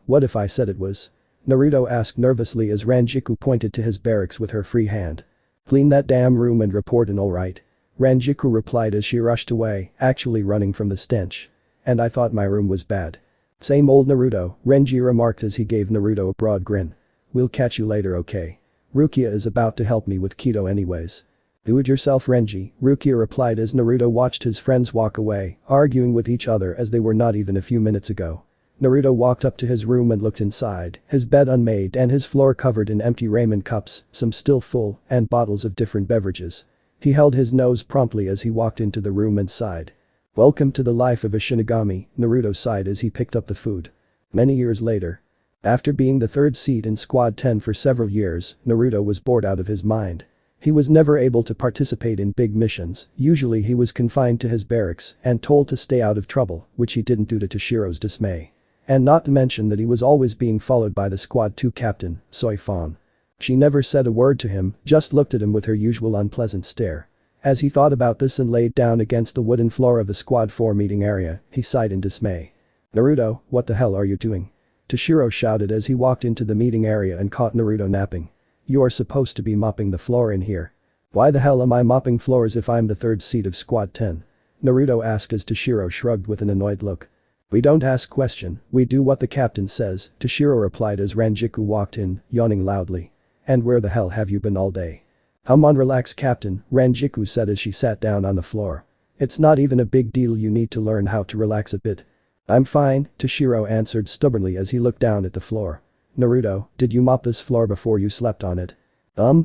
What if I said it was?" Naruto asked nervously as Ranjiku pointed to his barracks with her free hand. "Clean that damn room and report in, alright?" Ranjiku replied as she rushed away, actually running from the stench. "And I thought my room was bad." "Same old Naruto," Renji remarked as he gave Naruto a broad grin. "We'll catch you later, okay? Rukia is about to help me with Kido anyways." "Do it yourself, Renji," Rukia replied as Naruto watched his friends walk away, arguing with each other as they were not even a few minutes ago. Naruto walked up to his room and looked inside, his bed unmade and his floor covered in empty ramen cups, some still full, and bottles of different beverages. He held his nose promptly as he walked into the room and sighed. "Welcome to the life of a Shinigami," Naruto sighed as he picked up the food. Many years later. After being the third seed in Squad 10 for several years, Naruto was bored out of his mind. He was never able to participate in big missions, usually he was confined to his barracks and told to stay out of trouble, which he didn't do to Toshiro's dismay. And not to mention that he was always being followed by the Squad 2 captain, Soi Fon. She never said a word to him, just looked at him with her usual unpleasant stare. As he thought about this and laid down against the wooden floor of the Squad 4 meeting area, he sighed in dismay. "Naruto, what the hell are you doing?" Toshiro shouted as he walked into the meeting area and caught Naruto napping. "You are supposed to be mopping the floor in here." "Why the hell am I mopping floors if I'm the third seed of Squad 10?" Naruto asked as Toshiro shrugged with an annoyed look. We don't ask question, we do what the captain says, Toshiro replied as Ranjiku walked in, yawning loudly. And where the hell have you been all day? Come on, relax captain, Ranjiku said as she sat down on the floor. It's not even a big deal, you need to learn how to relax a bit. I'm fine, Toshiro answered stubbornly as he looked down at the floor. Naruto, did you mop this floor before you slept on it?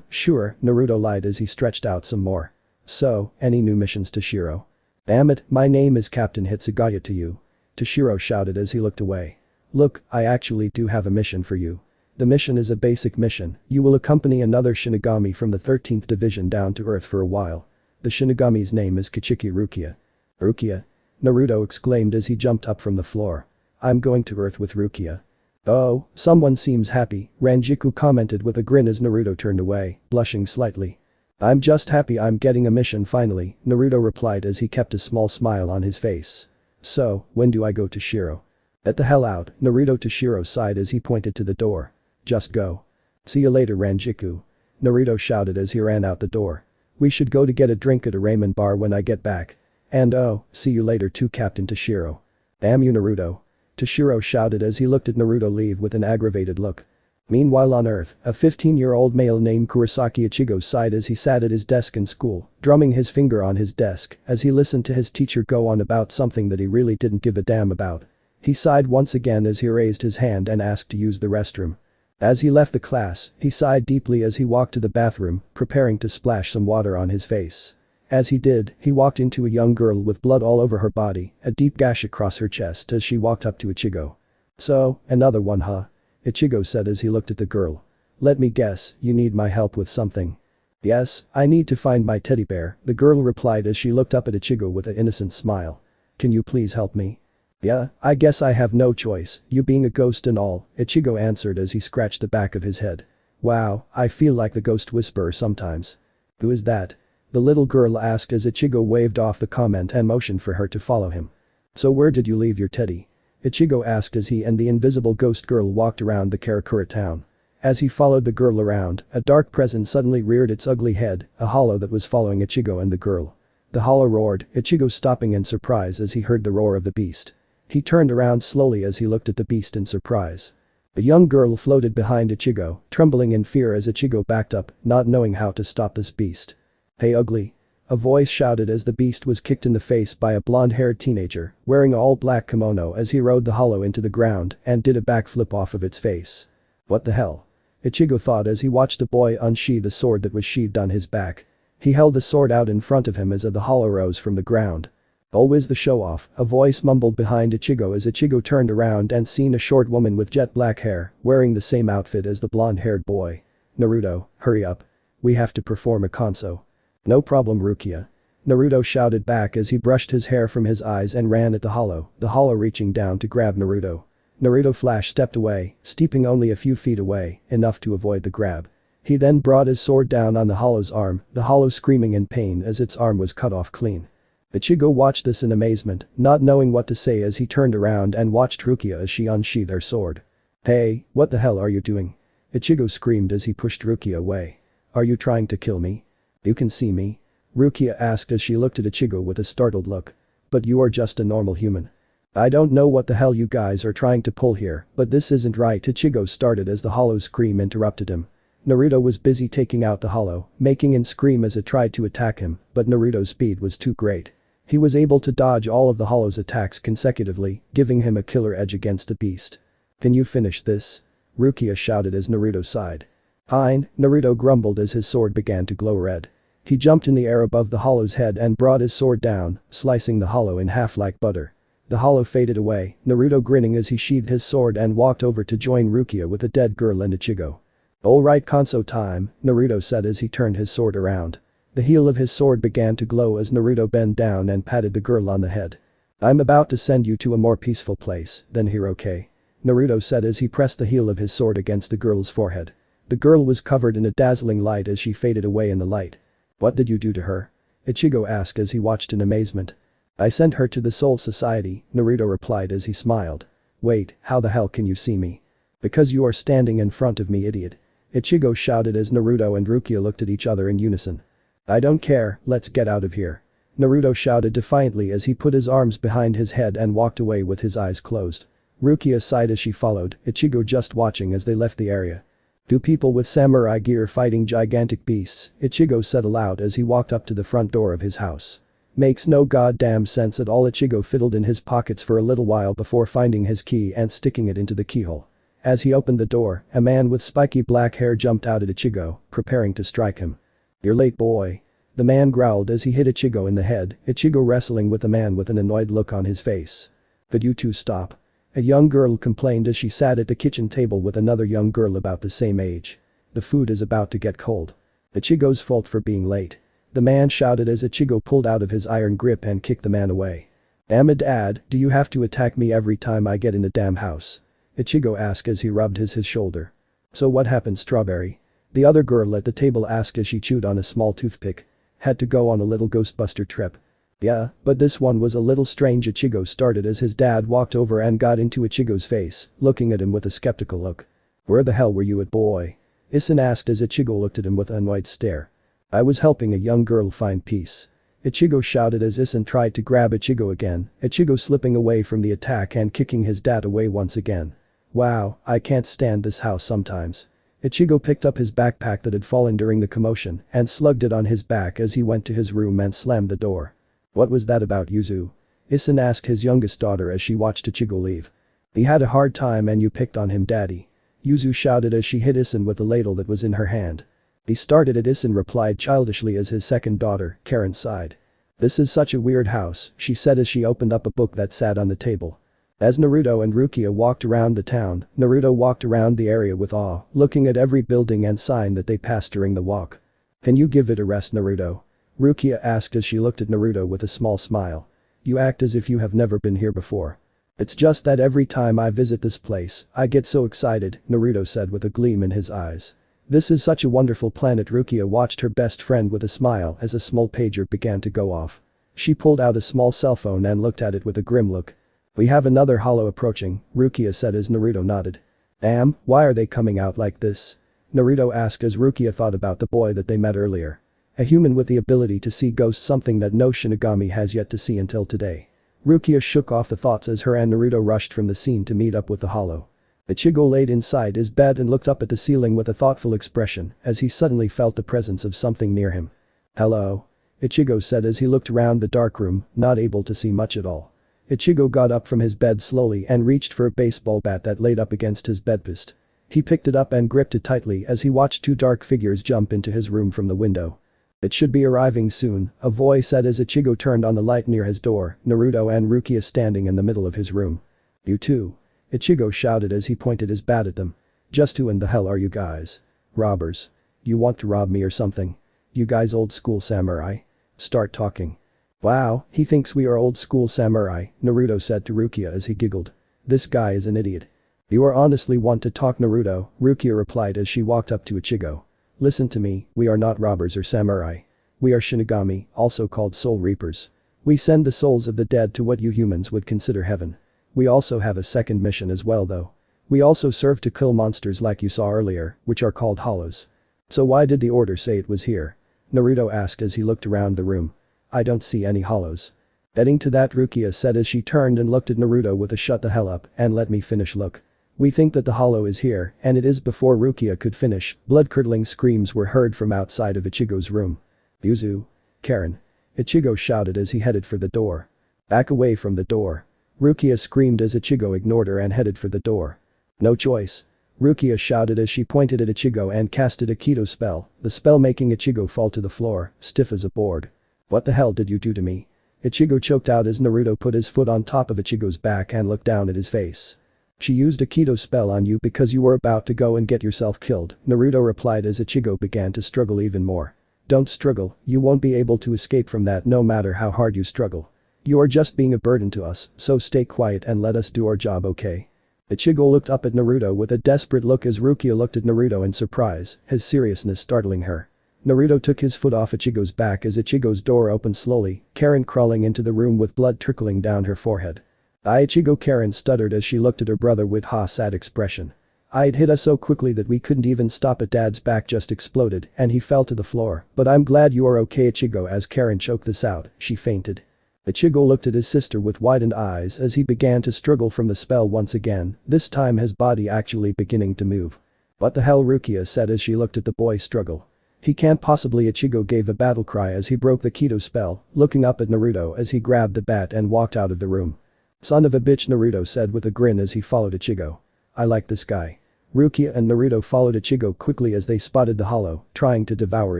Sure, Naruto lied as he stretched out some more. So, any new missions, Toshiro? Damn it, my name is Captain Hitsugaya to you. Toshiro shouted as he looked away. Look, I actually do have a mission for you. The mission is a basic mission, you will accompany another Shinigami from the 13th division down to Earth for a while. The Shinigami's name is Kuchiki Rukia. Rukia? Naruto exclaimed as he jumped up from the floor. I'm going to Earth with Rukia. Oh, someone seems happy, Ranjiku commented with a grin as Naruto turned away, blushing slightly. I'm just happy I'm getting a mission finally, Naruto replied as he kept a small smile on his face. So, when do I go to Shiro? Get the hell out, Naruto. Toshiro sighed as he pointed to the door. Just go. See you later, Ranjiku. Naruto shouted as he ran out the door. We should go to get a drink at a ramen bar when I get back. And oh, see you later too, Captain Toshiro. Damn you, Naruto. Toshiro shouted as he looked at Naruto leave with an aggravated look. Meanwhile on Earth, a 15-year-old male named Kurosaki Ichigo sighed as he sat at his desk in school, drumming his finger on his desk as he listened to his teacher go on about something that he really didn't give a damn about. He sighed once again as he raised his hand and asked to use the restroom. As he left the class, he sighed deeply as he walked to the bathroom, preparing to splash some water on his face. As he did, he walked into a young girl with blood all over her body, a deep gash across her chest as she walked up to Ichigo. So, another one huh? Ichigo said as he looked at the girl. Let me guess, you need my help with something. Yes, I need to find my teddy bear, the girl replied as she looked up at Ichigo with an innocent smile. Can you please help me? Yeah, I guess I have no choice, you being a ghost and all, Ichigo answered as he scratched the back of his head. Wow, I feel like the ghost whisperer sometimes. Who is that? The little girl asked as Ichigo waved off the comment and motioned for her to follow him. So where did you leave your teddy? Ichigo asked as he and the invisible ghost girl walked around the Karakura town. As he followed the girl around, a dark presence suddenly reared its ugly head, a hollow that was following Ichigo and the girl. The hollow roared, Ichigo stopping in surprise as he heard the roar of the beast. He turned around slowly as he looked at the beast in surprise. A young girl floated behind Ichigo, trembling in fear as Ichigo backed up, not knowing how to stop this beast. Hey ugly. A voice shouted as the beast was kicked in the face by a blonde-haired teenager, wearing all black kimono as he rode the hollow into the ground and did a backflip off of its face. What the hell? Ichigo thought as he watched the boy unsheathe the sword that was sheathed on his back. He held the sword out in front of him as the hollow rose from the ground. Always the show-off, a voice mumbled behind Ichigo as Ichigo turned around and seen a short woman with jet black hair, wearing the same outfit as the blonde-haired boy. Naruto, hurry up. We have to perform a kanso. No problem, Rukia. Naruto shouted back as he brushed his hair from his eyes and ran at the hollow reaching down to grab Naruto. Naruto Flash stepped away, stepping only a few feet away, enough to avoid the grab. He then brought his sword down on the hollow's arm, the hollow screaming in pain as its arm was cut off clean. Ichigo watched this in amazement, not knowing what to say as he turned around and watched Rukia as she unsheathed her sword. Hey, what the hell are you doing? Ichigo screamed as he pushed Rukia away. Are you trying to kill me? You can see me? Rukia asked as she looked at Ichigo with a startled look. But you are just a normal human. I don't know what the hell you guys are trying to pull here, but this isn't right, Ichigo started as the hollow scream interrupted him. Naruto was busy taking out the hollow, making it scream as it tried to attack him, but Naruto's speed was too great. He was able to dodge all of the hollow's attacks consecutively, giving him a killer edge against the beast. Can you finish this? Rukia shouted as Naruto sighed. Fine, Naruto grumbled as his sword began to glow red. He jumped in the air above the hollow's head and brought his sword down, slicing the hollow in half like butter. The hollow faded away, Naruto grinning as he sheathed his sword and walked over to join Rukia with a dead girl and Ichigo. Alright, kanso time, Naruto said as he turned his sword around. The heel of his sword began to glow as Naruto bent down and patted the girl on the head. I'm about to send you to a more peaceful place than here, okay? Naruto said as he pressed the heel of his sword against the girl's forehead. The girl was covered in a dazzling light as she faded away in the light. What did you do to her? Ichigo asked as he watched in amazement. I sent her to the Soul Society, Naruto replied as he smiled. Wait, how the hell can you see me? Because you are standing in front of me, idiot. Ichigo shouted as Naruto and Rukia looked at each other in unison. I don't care, let's get out of here. Naruto shouted defiantly as he put his arms behind his head and walked away with his eyes closed. Rukia sighed as she followed, Ichigo just watching as they left the area. "Do people with samurai gear fighting gigantic beasts?" Ichigo said aloud as he walked up to the front door of his house. "Makes no goddamn sense at all." Ichigo fiddled in his pockets for a little while before finding his key and sticking it into the keyhole. As he opened the door, a man with spiky black hair jumped out at Ichigo, preparing to strike him. "You're late, boy." The man growled as he hit Ichigo in the head, Ichigo wrestling with the man with an annoyed look on his face. "Could you two stop?" A young girl complained as she sat at the kitchen table with another young girl about the same age. "The food is about to get cold." "Ichigo's fault for being late." The man shouted as Ichigo pulled out of his iron grip and kicked the man away. "Damn it, Dad, do you have to attack me every time I get in the damn house?" Ichigo asked as he rubbed his shoulder. "So what happened, Strawberry?" The other girl at the table asked as she chewed on a small toothpick. "Had to go on a little Ghostbuster trip." "Yeah, but this one was a little strange." Ichigo started as his dad walked over and got into Ichigo's face, looking at him with a skeptical look. "Where the hell were you at, boy?" Isin asked as Ichigo looked at him with an annoyed stare. "I was helping a young girl find peace." Ichigo shouted as Isin tried to grab Ichigo again, Ichigo slipping away from the attack and kicking his dad away once again. "Wow, I can't stand this house sometimes." Ichigo picked up his backpack that had fallen during the commotion and slugged it on his back as he went to his room and slammed the door. "What was that about, Yuzu?" Isin asked his youngest daughter as she watched Ichigo leave. "He had a hard time and you picked on him, Daddy." Yuzu shouted as she hit Isin with the ladle that was in her hand. "He started it," Isin replied childishly as his second daughter, Karen, sighed. "This is such a weird house," she said as she opened up a book that sat on the table. As Naruto and Rukia walked around the town, Naruto walked around the area with awe, looking at every building and sign that they passed during the walk. "Can you give it a rest, Naruto?" Rukia asked as she looked at Naruto with a small smile. "You act as if you have never been here before." "It's just that every time I visit this place, I get so excited," Naruto said with a gleam in his eyes. "This is such a wonderful planet." Rukia watched her best friend with a smile as a small pager began to go off. She pulled out a small cell phone and looked at it with a grim look. "We have another hollow approaching," Rukia said as Naruto nodded. "Damn, why are they coming out like this?" Naruto asked as Rukia thought about the boy that they met earlier. A human with the ability to see ghosts, something that no Shinigami has yet to see until today. Rukia shook off the thoughts as her and Naruto rushed from the scene to meet up with the hollow. Ichigo laid inside his bed and looked up at the ceiling with a thoughtful expression as he suddenly felt the presence of something near him. "Hello?" Ichigo said as he looked around the dark room, not able to see much at all. Ichigo got up from his bed slowly and reached for a baseball bat that laid up against his bedpost. He picked it up and gripped it tightly as he watched two dark figures jump into his room from the window. "It should be arriving soon," a voice said as Ichigo turned on the light near his door, Naruto and Rukia standing in the middle of his room. "You too?" Ichigo shouted as he pointed his bat at them. "Just who in the hell are you guys? Robbers? You want to rob me or something? You guys old school samurai? Start talking." "Wow, he thinks we are old school samurai," Naruto said to Rukia as he giggled. "This guy is an idiot." "You are honestly want to talk, Naruto," Rukia replied as she walked up to Ichigo. "Listen to me, we are not robbers or samurai. We are Shinigami, also called soul reapers. We send the souls of the dead to what you humans would consider heaven. We also have a second mission as well though. We also serve to kill monsters like you saw earlier, which are called hollows." "So why did the order say it was here?" Naruto asked as he looked around the room. "I don't see any hollows." Adding to that, Rukia said as she turned and looked at Naruto with a "shut the hell up and let me finish" look. "We think that the hollow is here," and it is. Before Rukia could finish, blood-curdling screams were heard from outside of Ichigo's room. "Yuzu? Karen?" Ichigo shouted as he headed for the door. "Back away from the door." Rukia screamed as Ichigo ignored her and headed for the door. "No choice." Rukia shouted as she pointed at Ichigo and casted a Keto spell, the spell making Ichigo fall to the floor, stiff as a board. "What the hell did you do to me?" Ichigo choked out as Naruto put his foot on top of Ichigo's back and looked down at his face. "She used a Keto spell on you because you were about to go and get yourself killed," Naruto replied as Ichigo began to struggle even more. "Don't struggle, you won't be able to escape from that no matter how hard you struggle. You are just being a burden to us, so stay quiet and let us do our job, okay?" Ichigo looked up at Naruto with a desperate look as Rukia looked at Naruto in surprise, his seriousness startling her. Naruto took his foot off Ichigo's back as Ichigo's door opened slowly, Karen crawling into the room with blood trickling down her forehead. Ichigo, Karen stuttered as she looked at her brother with a sad expression. It hit us so quickly that we couldn't even stop it. Dad's back just exploded and he fell to the floor. But I'm glad you are okay, Ichigo. As Karen choked this out, she fainted. Ichigo looked at his sister with widened eyes as he began to struggle from the spell once again, this time his body actually beginning to move. What the hell, Rukia said as she looked at the boy struggle. He can't possibly. Ichigo gave a battle cry as he broke the Keto spell, looking up at Naruto as he grabbed the bat and walked out of the room. Son of a bitch, Naruto said with a grin as he followed Ichigo. I like this guy. Rukia and Naruto followed Ichigo quickly as they spotted the hollow, trying to devour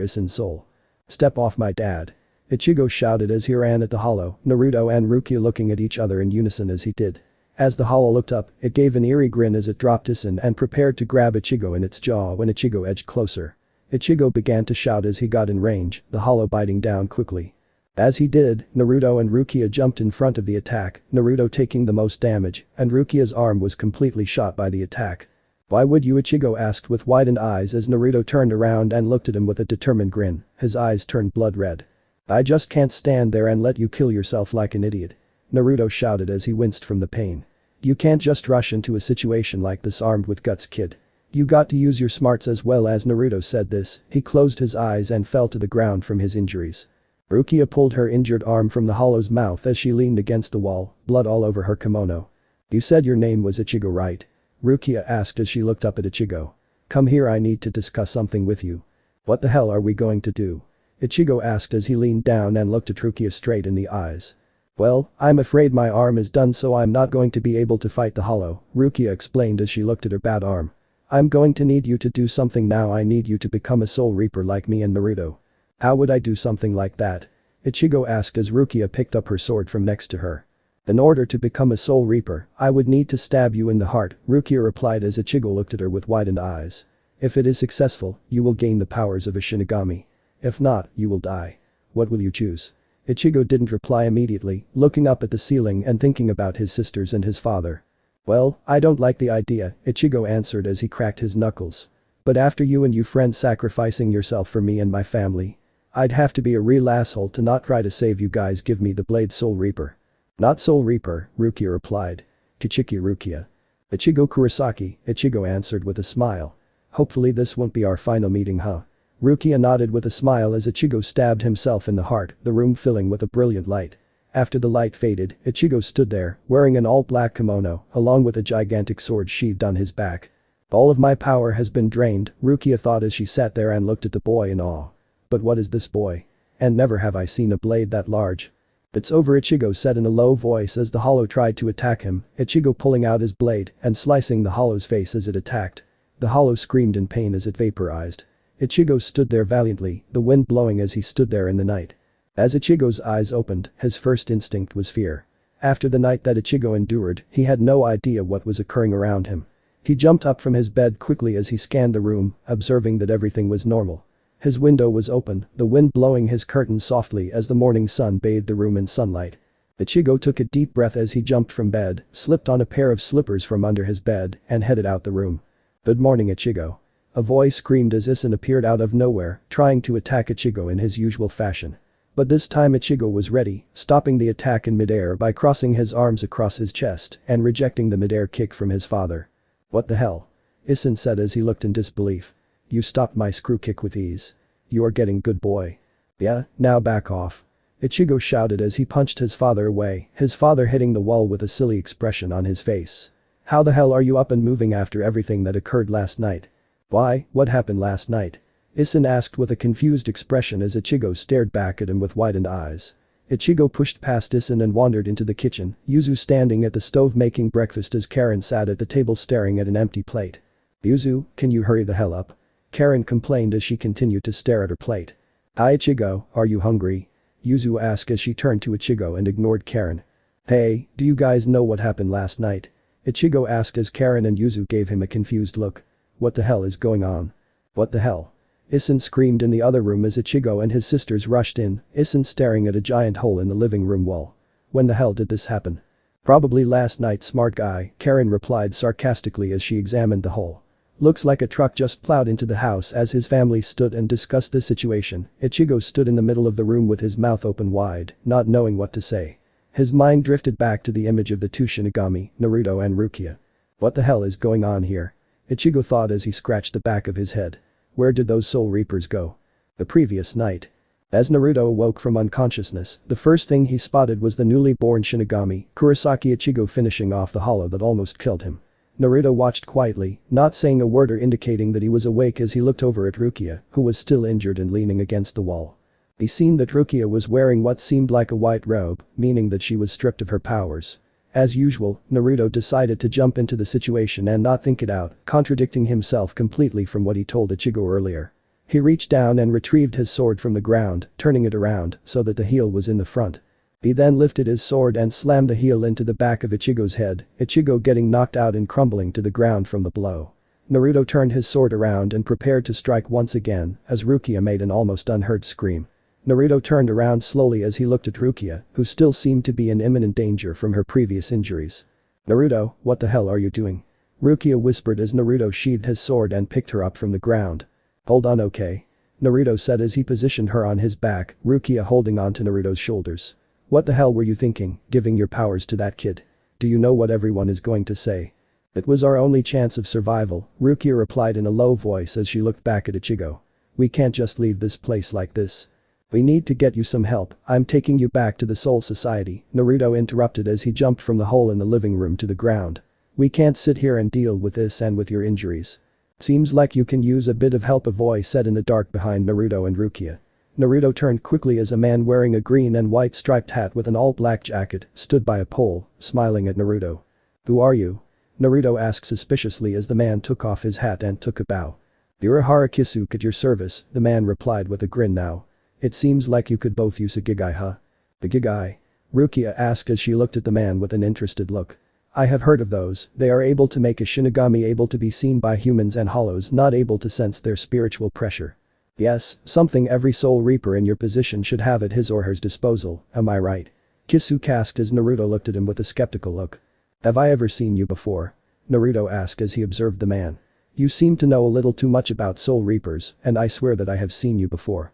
Isen's soul. Step off my dad. Ichigo shouted as he ran at the hollow, Naruto and Rukia looking at each other in unison as he did. As the hollow looked up, it gave an eerie grin as it dropped Isen and prepared to grab Ichigo in its jaw when Ichigo edged closer. Ichigo began to shout as he got in range, the hollow biting down quickly. As he did, Naruto and Rukia jumped in front of the attack, Naruto taking the most damage, and Rukia's arm was completely shot by the attack. Why would you? Ichigo asked with widened eyes as Naruto turned around and looked at him with a determined grin, his eyes turned blood red. I just can't stand there and let you kill yourself like an idiot. Naruto shouted as he winced from the pain. You can't just rush into a situation like this armed with guts, kid. You got to use your smarts as well. As Naruto said this, he closed his eyes and fell to the ground from his injuries. Rukia pulled her injured arm from the hollow's mouth as she leaned against the wall, blood all over her kimono. You said your name was Ichigo, right? Rukia asked as she looked up at Ichigo. Come here, I need to discuss something with you. What the hell are we going to do? Ichigo asked as he leaned down and looked at Rukia straight in the eyes. Well, I'm afraid my arm is done, so I'm not going to be able to fight the hollow, Rukia explained as she looked at her bad arm. I'm going to need you to do something now. I need you to become a Soul Reaper like me and Naruto. How would I do something like that? Ichigo asked as Rukia picked up her sword from next to her. In order to become a Soul Reaper, I would need to stab you in the heart, Rukia replied as Ichigo looked at her with widened eyes. If it is successful, you will gain the powers of a Shinigami. If not, you will die. What will you choose? Ichigo didn't reply immediately, looking up at the ceiling and thinking about his sisters and his father. Well, I don't like the idea, Ichigo answered as he cracked his knuckles. But after you and your friends sacrificing yourself for me and my family, I'd have to be a real asshole to not try to save you guys. Give me the blade, Soul Reaper. Not Soul Reaper, Rukia replied. Kuchiki Rukia. Ichigo Kurosaki, Ichigo answered with a smile. Hopefully this won't be our final meeting, huh? Rukia nodded with a smile as Ichigo stabbed himself in the heart, the room filling with a brilliant light. After the light faded, Ichigo stood there, wearing an all-black kimono, along with a gigantic sword sheathed on his back. All of my power has been drained, Rukia thought as she sat there and looked at the boy in awe. But what is this boy? And never have I seen a blade that large. It's over, Ichigo said in a low voice as the hollow tried to attack him, Ichigo pulling out his blade and slicing the hollow's face as it attacked. The hollow screamed in pain as it vaporized. Ichigo stood there valiantly, the wind blowing as he stood there in the night. As Ichigo's eyes opened, his first instinct was fear. After the night that Ichigo endured, he had no idea what was occurring around him. He jumped up from his bed quickly as he scanned the room, observing that everything was normal. His window was open, the wind blowing his curtains softly as the morning sun bathed the room in sunlight. Ichigo took a deep breath as he jumped from bed, slipped on a pair of slippers from under his bed, and headed out the room. Good morning, Ichigo. A voice screamed as Isen appeared out of nowhere, trying to attack Ichigo in his usual fashion. But this time Ichigo was ready, stopping the attack in midair by crossing his arms across his chest and rejecting the midair kick from his father. What the hell? Isen said as he looked in disbelief. You stopped my screw kick with ease. You are getting good, boy. Yeah, now back off. Ichigo shouted as he punched his father away, his father hitting the wall with a silly expression on his face. How the hell are you up and moving after everything that occurred last night? Why, what happened last night? Isen asked with a confused expression as Ichigo stared back at him with widened eyes. Ichigo pushed past Isen and wandered into the kitchen, Yuzu standing at the stove making breakfast as Karen sat at the table staring at an empty plate. Yuzu, can you hurry the hell up? Karen complained as she continued to stare at her plate. Hi Ichigo, are you hungry? Yuzu asked as she turned to Ichigo and ignored Karen. Hey, do you guys know what happened last night? Ichigo asked as Karen and Yuzu gave him a confused look. What the hell is going on? What the hell? Isen screamed in the other room as Ichigo and his sisters rushed in, Isen staring at a giant hole in the living room wall. When the hell did this happen? Probably last night, smart guy, Karen replied sarcastically as she examined the hole. Looks like a truck just plowed into the house. As his family stood and discussed the situation, Ichigo stood in the middle of the room with his mouth open wide, not knowing what to say. His mind drifted back to the image of the two Shinigami, Naruto and Rukia. What the hell is going on here? Ichigo thought as he scratched the back of his head. Where did those Soul Reapers go? The previous night. As Naruto awoke from unconsciousness, the first thing he spotted was the newly born Shinigami, Kurosaki Ichigo finishing off the hollow that almost killed him. Naruto watched quietly, not saying a word or indicating that he was awake as he looked over at Rukia, who was still injured and leaning against the wall. He seen that Rukia was wearing what seemed like a white robe, meaning that she was stripped of her powers. As usual, Naruto decided to jump into the situation and not think it out, contradicting himself completely from what he told Ichigo earlier. He reached down and retrieved his sword from the ground, turning it around so that the heel was in the front. He then lifted his sword and slammed the heel into the back of Ichigo's head, Ichigo getting knocked out and crumbling to the ground from the blow. Naruto turned his sword around and prepared to strike once again as Rukia made an almost unheard scream. Naruto turned around slowly as he looked at Rukia, who still seemed to be in imminent danger from her previous injuries. "Naruto, what the hell are you doing?" Rukia whispered as Naruto sheathed his sword and picked her up from the ground. "Hold on, okay?" Naruto said as he positioned her on his back, Rukia holding onto Naruto's shoulders. "What the hell were you thinking, giving your powers to that kid? Do you know what everyone is going to say?" "It was our only chance of survival," Rukia replied in a low voice as she looked back at Ichigo. "We can't just leave this place like this. We need to get you some help, I'm taking you back to the Soul Society," Naruto interrupted as he jumped from the hole in the living room to the ground. "We can't sit here and deal with this and with your injuries. Seems like you can use a bit of help," a voice said in the dark behind Naruto and Rukia. Naruto turned quickly as a man wearing a green and white striped hat with an all-black jacket stood by a pole, smiling at Naruto. "Who are you?" Naruto asked suspiciously as the man took off his hat and took a bow. "Urahara Kisuke at your service," the man replied with a grin now. "It seems like you could both use a Gigai, huh?" "The Gigai?" Rukia asked as she looked at the man with an interested look. "I have heard of those, they are able to make a Shinigami able to be seen by humans and hollows not able to sense their spiritual pressure. Yes, something every Soul Reaper in your position should have at his or her disposal, am I right?" Kisuke asked as Naruto looked at him with a skeptical look. "Have I ever seen you before?" Naruto asked as he observed the man. "You seem to know a little too much about Soul Reapers, and I swear that I have seen you before."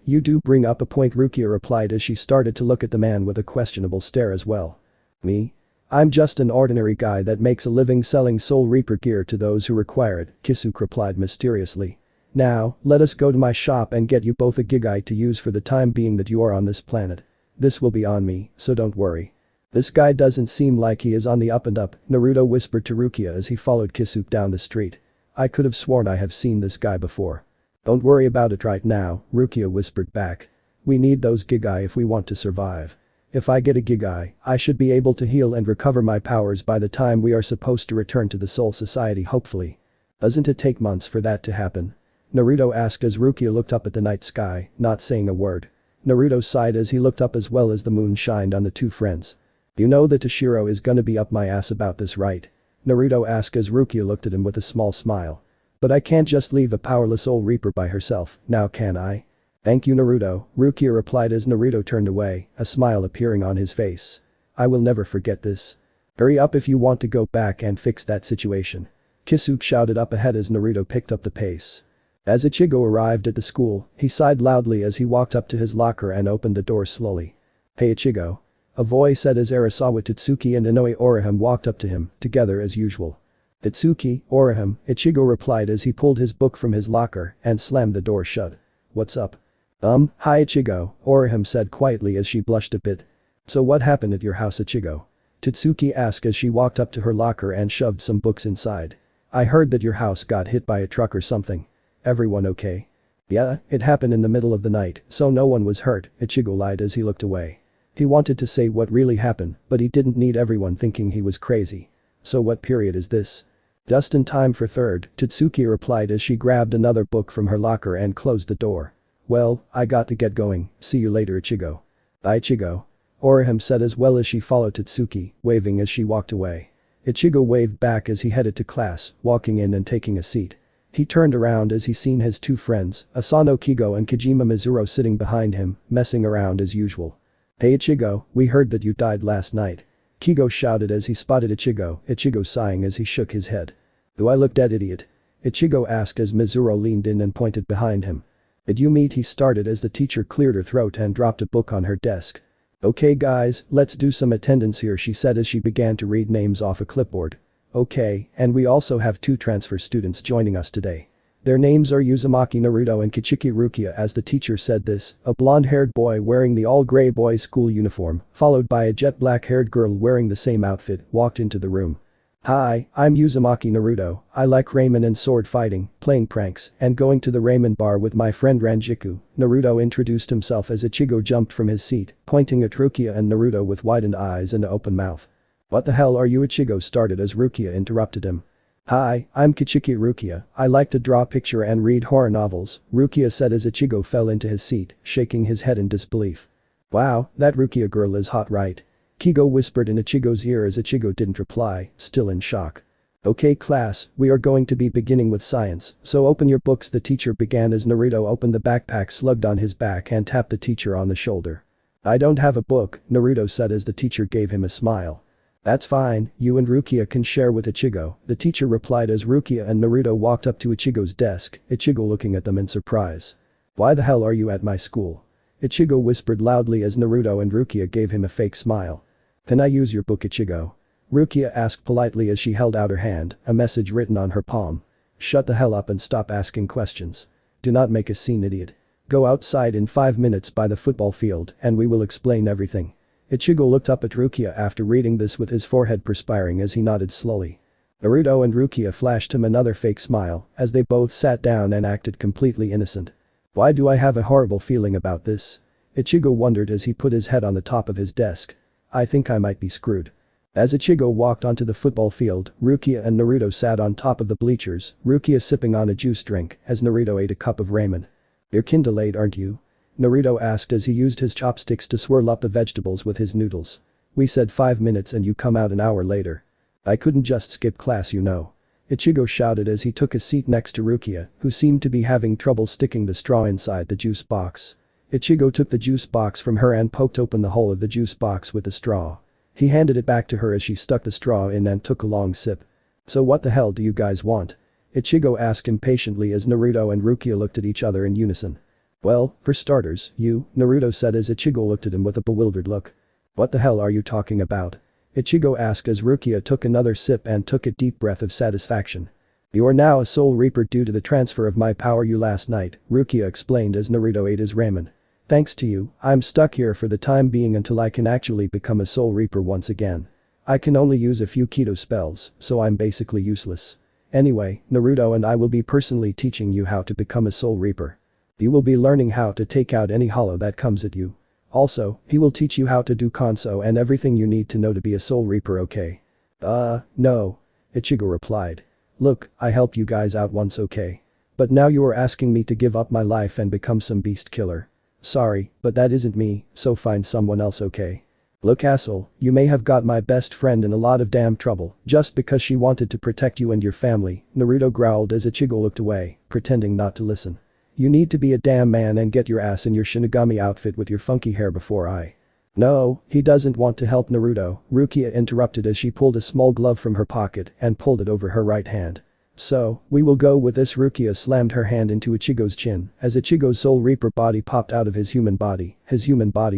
You do bring up a point," Rukia replied as she started to look at the man with a questionable stare as well. "Me? I'm just an ordinary guy that makes a living selling Soul Reaper gear to those who require it," Kisuke replied mysteriously. "Now, let us go to my shop and get you both a Gigai to use for the time being that you are on this planet. This will be on me, so don't worry." "This guy doesn't seem like he is on the up and up," Naruto whispered to Rukia as he followed Kisuke down the street. "I could have sworn I have seen this guy before." "Don't worry about it right now," Rukia whispered back. "We need those Gigai if we want to survive. If I get a Gigai, I should be able to heal and recover my powers by the time we are supposed to return to the Soul Society hopefully. Doesn't it take months for that to happen?" Naruto asked as Rukia looked up at the night sky, not saying a word. Naruto sighed as he looked up as well as the moon shined on the two friends. "You know that Toshiro is gonna be up my ass about this, right?" Naruto asked as Rukia looked at him with a small smile. "But I can't just leave a powerless Soul Reaper by herself, now can I?" "Thank you, Naruto," Rukia replied as Naruto turned away, a smile appearing on his face. "I will never forget this. Hurry up if you want to go back and fix that situation." Kisuke shouted up ahead as Naruto picked up the pace. As Ichigo arrived at the school, he sighed loudly as he walked up to his locker and opened the door slowly. "Hey Ichigo." A voice said as Arasawa Tatsuki and Inoue Orihime walked up to him, together as usual. "Tatsuki, Orihime," Ichigo replied as he pulled his book from his locker and slammed the door shut. "What's up?" Hi Ichigo," Orihime said quietly as she blushed a bit. "So what happened at your house Ichigo?" Tatsuki asked as she walked up to her locker and shoved some books inside. "I heard that your house got hit by a truck or something. Everyone okay?" "Yeah, it happened in the middle of the night, so no one was hurt," Ichigo lied as he looked away. He wanted to say what really happened, but he didn't need everyone thinking he was crazy. "So what period is this?" "Just in time for third," Tatsuki replied as she grabbed another book from her locker and closed the door. "Well, I got to get going, see you later Ichigo." "Bye Ichigo," Orihime said as well as she followed Tatsuki, waving as she walked away. Ichigo waved back as he headed to class, walking in and taking a seat. He turned around as he seen his two friends, Asano Kigo and Kojima Mizuru sitting behind him, messing around as usual. "Hey Ichigo, we heard that you died last night." Kigo shouted as he spotted Ichigo sighing as he shook his head. "Do I look dead idiot?" Ichigo asked as Mizuru leaned in and pointed behind him. "Did you meet?" he started as the teacher cleared her throat and dropped a book on her desk. "Okay guys, let's do some attendance here," she said as she began to read names off a clipboard. Okay, and we also have 2 transfer students joining us today. Their names are Uzumaki Naruto and Kuchiki Rukia. As the teacher said this, a blonde-haired boy wearing the all-gray boys' school uniform, followed by a jet black-haired girl wearing the same outfit, walked into the room. Hi, I'm Uzumaki Naruto. I like ramen and sword fighting, playing pranks, and going to the ramen bar with my friend Ranjiku. Naruto introduced himself as Ichigo jumped from his seat, pointing at Rukia and Naruto with widened eyes and open mouth. What the hell are you? Ichigo started as Rukia interrupted him. Hi, I'm Kuchiki Rukia. I like to draw picture and read horror novels, Rukia said as Ichigo fell into his seat, shaking his head in disbelief. Wow, that Rukia girl is hot, right? Kigo whispered in Ichigo's ear as Ichigo didn't reply, still in shock. Okay class, we are going to be beginning with science, so open your books, the teacher began as Naruto opened the backpack slugged on his back and tapped the teacher on the shoulder. I don't have a book, Naruto said as the teacher gave him a smile. That's fine, you and Rukia can share with Ichigo, the teacher replied as Rukia and Naruto walked up to Ichigo's desk, Ichigo looking at them in surprise. Why the hell are you at my school? Ichigo whispered loudly as Naruto and Rukia gave him a fake smile. Can I use your book, Ichigo? Rukia asked politely as she held out her hand, a message written on her palm. Shut the hell up and stop asking questions. Do not make a scene, idiot. Go outside in 5 minutes by the football field and we will explain everything. Ichigo looked up at Rukia after reading this with his forehead perspiring as he nodded slowly. Naruto and Rukia flashed him another fake smile as they both sat down and acted completely innocent. Why do I have a horrible feeling about this? Ichigo wondered as he put his head on the top of his desk. I think I might be screwed. As Ichigo walked onto the football field, Rukia and Naruto sat on top of the bleachers, Rukia sipping on a juice drink as Naruto ate a cup of ramen. You're kinda late, aren't you? Naruto asked as he used his chopsticks to swirl up the vegetables with his noodles. We said 5 minutes and you come out an hour later. I couldn't just skip class, you know. Ichigo shouted as he took a seat next to Rukia, who seemed to be having trouble sticking the straw inside the juice box. Ichigo took the juice box from her and poked open the hole of the juice box with a straw. He handed it back to her as she stuck the straw in and took a long sip. So what the hell do you guys want? Ichigo asked impatiently as Naruto and Rukia looked at each other in unison. Well, for starters, Naruto said as Ichigo looked at him with a bewildered look. What the hell are you talking about? Ichigo asked as Rukia took another sip and took a deep breath of satisfaction. You are now a Soul Reaper due to the transfer of my power you last night, Rukia explained as Naruto ate his ramen. Thanks to you, I'm stuck here for the time being until I can actually become a Soul Reaper once again. I can only use a few Keto spells, so I'm basically useless. Anyway, Naruto and I will be personally teaching you how to become a Soul Reaper. You will be learning how to take out any hollow that comes at you. Also, he will teach you how to do Konso and everything you need to know to be a Soul Reaper, okay? No. Ichigo replied. Look, I helped you guys out once, okay? But now you are asking me to give up my life and become some beast killer. Sorry, but that isn't me, so find someone else, okay? Look asshole, you may have got my best friend in a lot of damn trouble just because she wanted to protect you and your family, Naruto growled as Ichigo looked away, pretending not to listen. You need to be a damn man and get your ass in your Shinigami outfit with your funky hair before I. No, he doesn't want to help Naruto, Rukia interrupted as she pulled a small glove from her pocket and pulled it over her right hand. So, we will go with this. Rukia slammed her hand into Ichigo's chin as Ichigo's Soul Reaper body popped out of his human body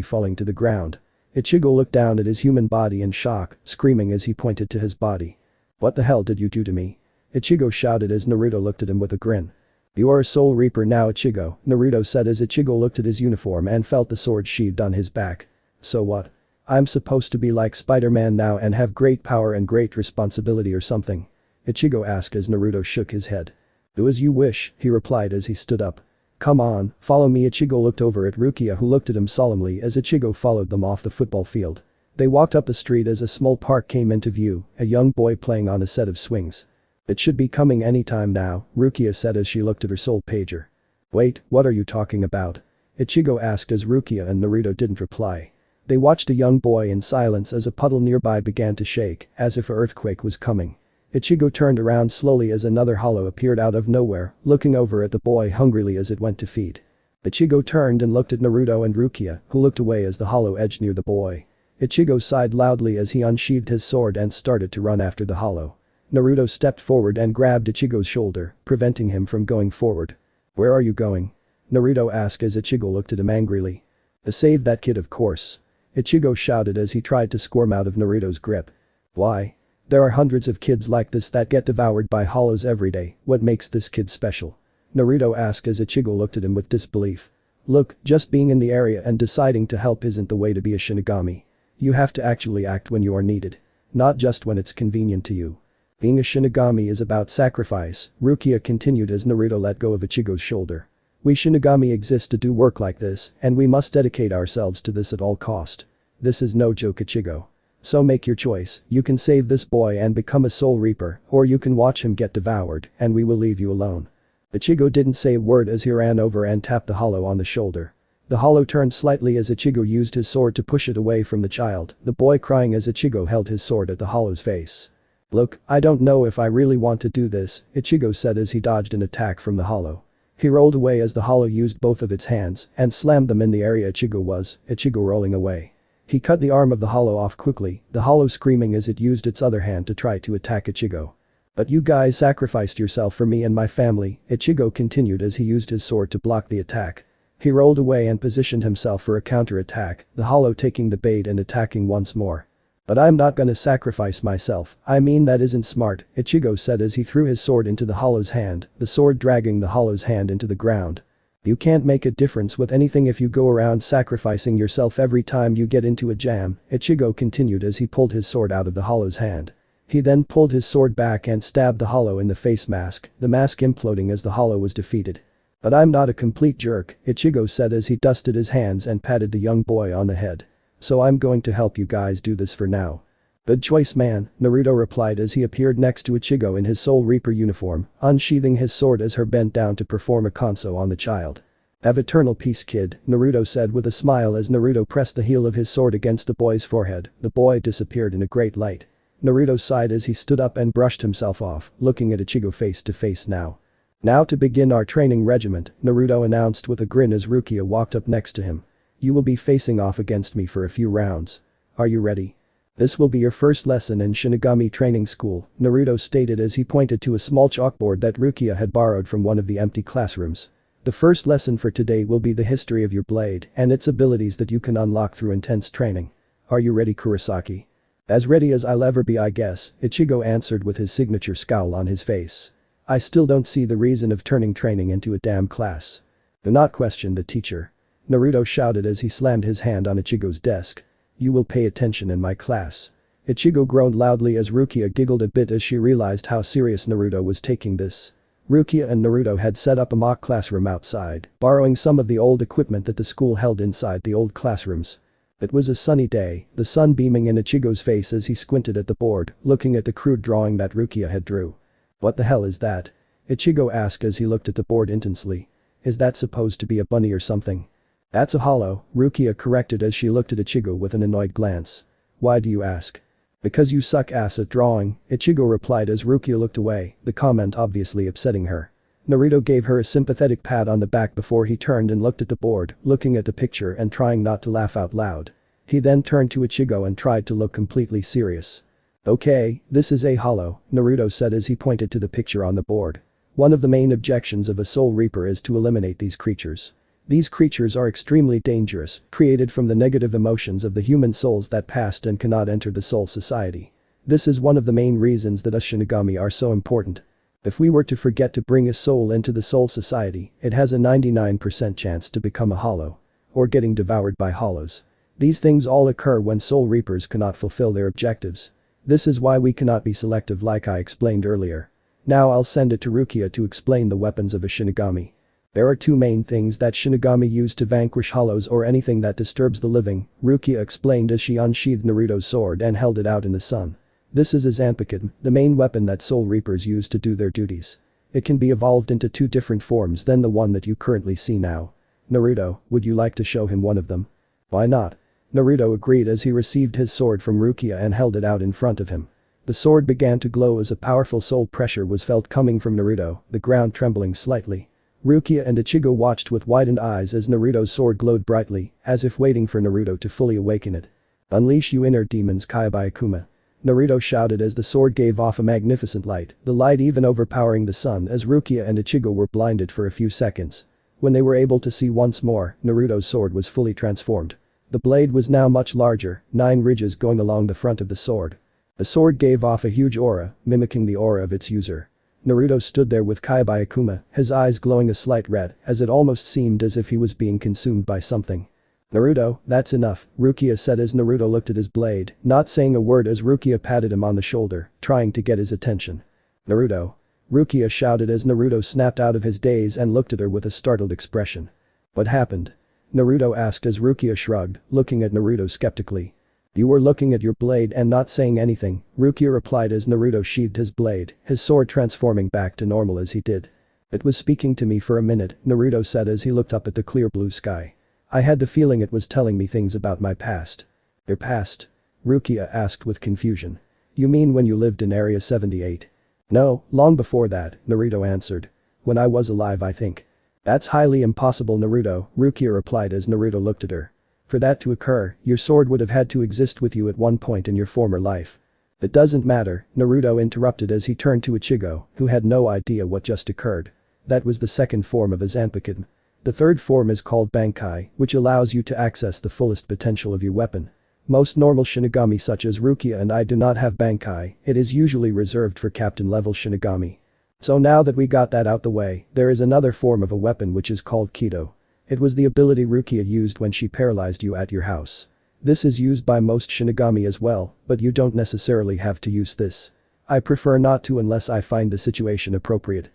falling to the ground. Ichigo looked down at his human body in shock, screaming as he pointed to his body. What the hell did you do to me? Ichigo shouted as Naruto looked at him with a grin. You are a Soul Reaper now, Ichigo, Naruto said as Ichigo looked at his uniform and felt the sword sheathed on his back. So what? I'm supposed to be like Spider-Man now and have great power and great responsibility or something? Ichigo asked as Naruto shook his head. Do as you wish, he replied as he stood up. Come on, follow me. Ichigo looked over at Rukia who looked at him solemnly as Ichigo followed them off the football field. They walked up the street as a small park came into view, a young boy playing on a set of swings. It should be coming anytime now, Rukia said as she looked at her soul pager. Wait, what are you talking about? Ichigo asked as Rukia and Naruto didn't reply. They watched a young boy in silence as a puddle nearby began to shake, as if an earthquake was coming. Ichigo turned around slowly as another hollow appeared out of nowhere, looking over at the boy hungrily as it went to feed. Ichigo turned and looked at Naruto and Rukia, who looked away as the hollow edged near the boy. Ichigo sighed loudly as he unsheathed his sword and started to run after the hollow. Naruto stepped forward and grabbed Ichigo's shoulder, preventing him from going forward. Where are you going? Naruto asked as Ichigo looked at him angrily. To save that kid, of course. Ichigo shouted as he tried to squirm out of Naruto's grip. Why? There are hundreds of kids like this that get devoured by hollows every day. What makes this kid special? Naruto asked as Ichigo looked at him with disbelief. Look, just being in the area and deciding to help isn't the way to be a Shinigami. You have to actually act when you are needed. Not just when it's convenient to you. Being a Shinigami is about sacrifice, Rukia continued as Naruto let go of Ichigo's shoulder. We Shinigami exist to do work like this, and we must dedicate ourselves to this at all cost. This is no joke, Ichigo. So make your choice, you can save this boy and become a Soul Reaper, or you can watch him get devoured, and we will leave you alone. Ichigo didn't say a word as he ran over and tapped the hollow on the shoulder. The hollow turned slightly as Ichigo used his sword to push it away from the child, the boy crying as Ichigo held his sword at the hollow's face. Look, I don't know if I really want to do this, Ichigo said as he dodged an attack from the hollow. He rolled away as the hollow used both of its hands and slammed them in the area Ichigo rolling away. He cut the arm of the hollow off quickly, the hollow screaming as it used its other hand to try to attack Ichigo. But you guys sacrificed yourself for me and my family, Ichigo continued as he used his sword to block the attack. He rolled away and positioned himself for a counter-attack, the hollow taking the bait and attacking once more. But I'm not gonna sacrifice myself, I mean that isn't smart, Ichigo said as he threw his sword into the hollow's hand, the sword dragging the hollow's hand into the ground. You can't make a difference with anything if you go around sacrificing yourself every time you get into a jam, Ichigo continued as he pulled his sword out of the hollow's hand. He then pulled his sword back and stabbed the hollow in the face mask, the mask imploding as the hollow was defeated. But I'm not a complete jerk, Ichigo said as he dusted his hands and patted the young boy on the head. So I'm going to help you guys do this for now. Good choice, man, Naruto replied as he appeared next to Ichigo in his Soul Reaper uniform, unsheathing his sword as he bent down to perform a konso on the child. Have eternal peace, kid, Naruto said with a smile as Naruto pressed the heel of his sword against the boy's forehead. The boy disappeared in a great light. Naruto sighed as he stood up and brushed himself off, looking at Ichigo face to face now. Now to begin our training regiment, Naruto announced with a grin as Rukia walked up next to him. You will be facing off against me for a few rounds. Are you ready? This will be your first lesson in Shinigami training school, Naruto stated as he pointed to a small chalkboard that Rukia had borrowed from one of the empty classrooms. The first lesson for today will be the history of your blade and its abilities that you can unlock through intense training. Are you ready, Kurosaki? As ready as I'll ever be, I guess, Ichigo answered with his signature scowl on his face. I still don't see the reason of turning training into a damn class. Do not question the teacher. Naruto shouted as he slammed his hand on Ichigo's desk. You will pay attention in my class. Ichigo groaned loudly as Rukia giggled a bit as she realized how serious Naruto was taking this. Rukia and Naruto had set up a mock classroom outside, borrowing some of the old equipment that the school held inside the old classrooms. It was a sunny day, the sun beaming in Ichigo's face as he squinted at the board, looking at the crude drawing that Rukia had drew. What the hell is that? Ichigo asked as he looked at the board intensely. Is that supposed to be a bunny or something? That's a hollow, Rukia corrected as she looked at Ichigo with an annoyed glance. Why do you ask? Because you suck ass at drawing, Ichigo replied as Rukia looked away, the comment obviously upsetting her. Naruto gave her a sympathetic pat on the back before he turned and looked at the board, looking at the picture and trying not to laugh out loud. He then turned to Ichigo and tried to look completely serious. Okay, this is a hollow, Naruto said as he pointed to the picture on the board. One of the main objections of a Soul Reaper is to eliminate these creatures. These creatures are extremely dangerous, created from the negative emotions of the human souls that passed and cannot enter the Soul Society. This is one of the main reasons that us Shinigami are so important. If we were to forget to bring a soul into the Soul Society, it has a 99% chance to become a hollow. Or getting devoured by hollows. These things all occur when Soul Reapers cannot fulfill their objectives. This is why we cannot be selective like I explained earlier. Now I'll send it to Rukia to explain the weapons of a Shinigami. There are two main things that Shinigami use to vanquish hollows or anything that disturbs the living, Rukia explained as she unsheathed Naruto's sword and held it out in the sun. This is a Zanpakuto, the main weapon that Soul Reapers use to do their duties. It can be evolved into two different forms than the one that you currently see now. Naruto, would you like to show him one of them? Why not? Naruto agreed as he received his sword from Rukia and held it out in front of him. The sword began to glow as a powerful soul pressure was felt coming from Naruto, the ground trembling slightly. Rukia and Ichigo watched with widened eyes as Naruto's sword glowed brightly, as if waiting for Naruto to fully awaken it. Unleash you inner demons, Kyubiakuma. Naruto shouted as the sword gave off a magnificent light, the light even overpowering the sun as Rukia and Ichigo were blinded for a few seconds. When they were able to see once more, Naruto's sword was fully transformed. The blade was now much larger, 9 ridges going along the front of the sword. The sword gave off a huge aura, mimicking the aura of its user. Naruto stood there with Kyubiakuma, his eyes glowing a slight red, as it almost seemed as if he was being consumed by something. "Naruto, that's enough," Rukia said as Naruto looked at his blade, not saying a word as Rukia patted him on the shoulder, trying to get his attention. "Naruto." Rukia shouted as Naruto snapped out of his daze and looked at her with a startled expression. "What happened?" Naruto asked as Rukia shrugged, looking at Naruto skeptically. "You were looking at your blade and not saying anything," Rukia replied as Naruto sheathed his blade, his sword transforming back to normal as he did. "It was speaking to me for a minute," Naruto said as he looked up at the clear blue sky. "I had the feeling it was telling me things about my past." "Your past?" Rukia asked with confusion. "You mean when you lived in Area 78? "No, long before that," Naruto answered. "When I was alive I think." "That's highly impossible, Naruto," Rukia replied as Naruto looked at her. "For that to occur, your sword would have had to exist with you at one point in your former life." "It doesn't matter," Naruto interrupted as he turned to Ichigo, who had no idea what just occurred. That was the second form of a Zanpakuto. The third form is called Bankai, which allows you to access the fullest potential of your weapon. Most normal Shinigami such as Rukia and I do not have Bankai, it is usually reserved for captain level Shinigami. So now that we got that out the way, there is another form of a weapon which is called Kido. It was the ability Rukia used when she paralyzed you at your house. This is used by most Shinigami as well, but you don't necessarily have to use this. I prefer not to unless I find the situation appropriate.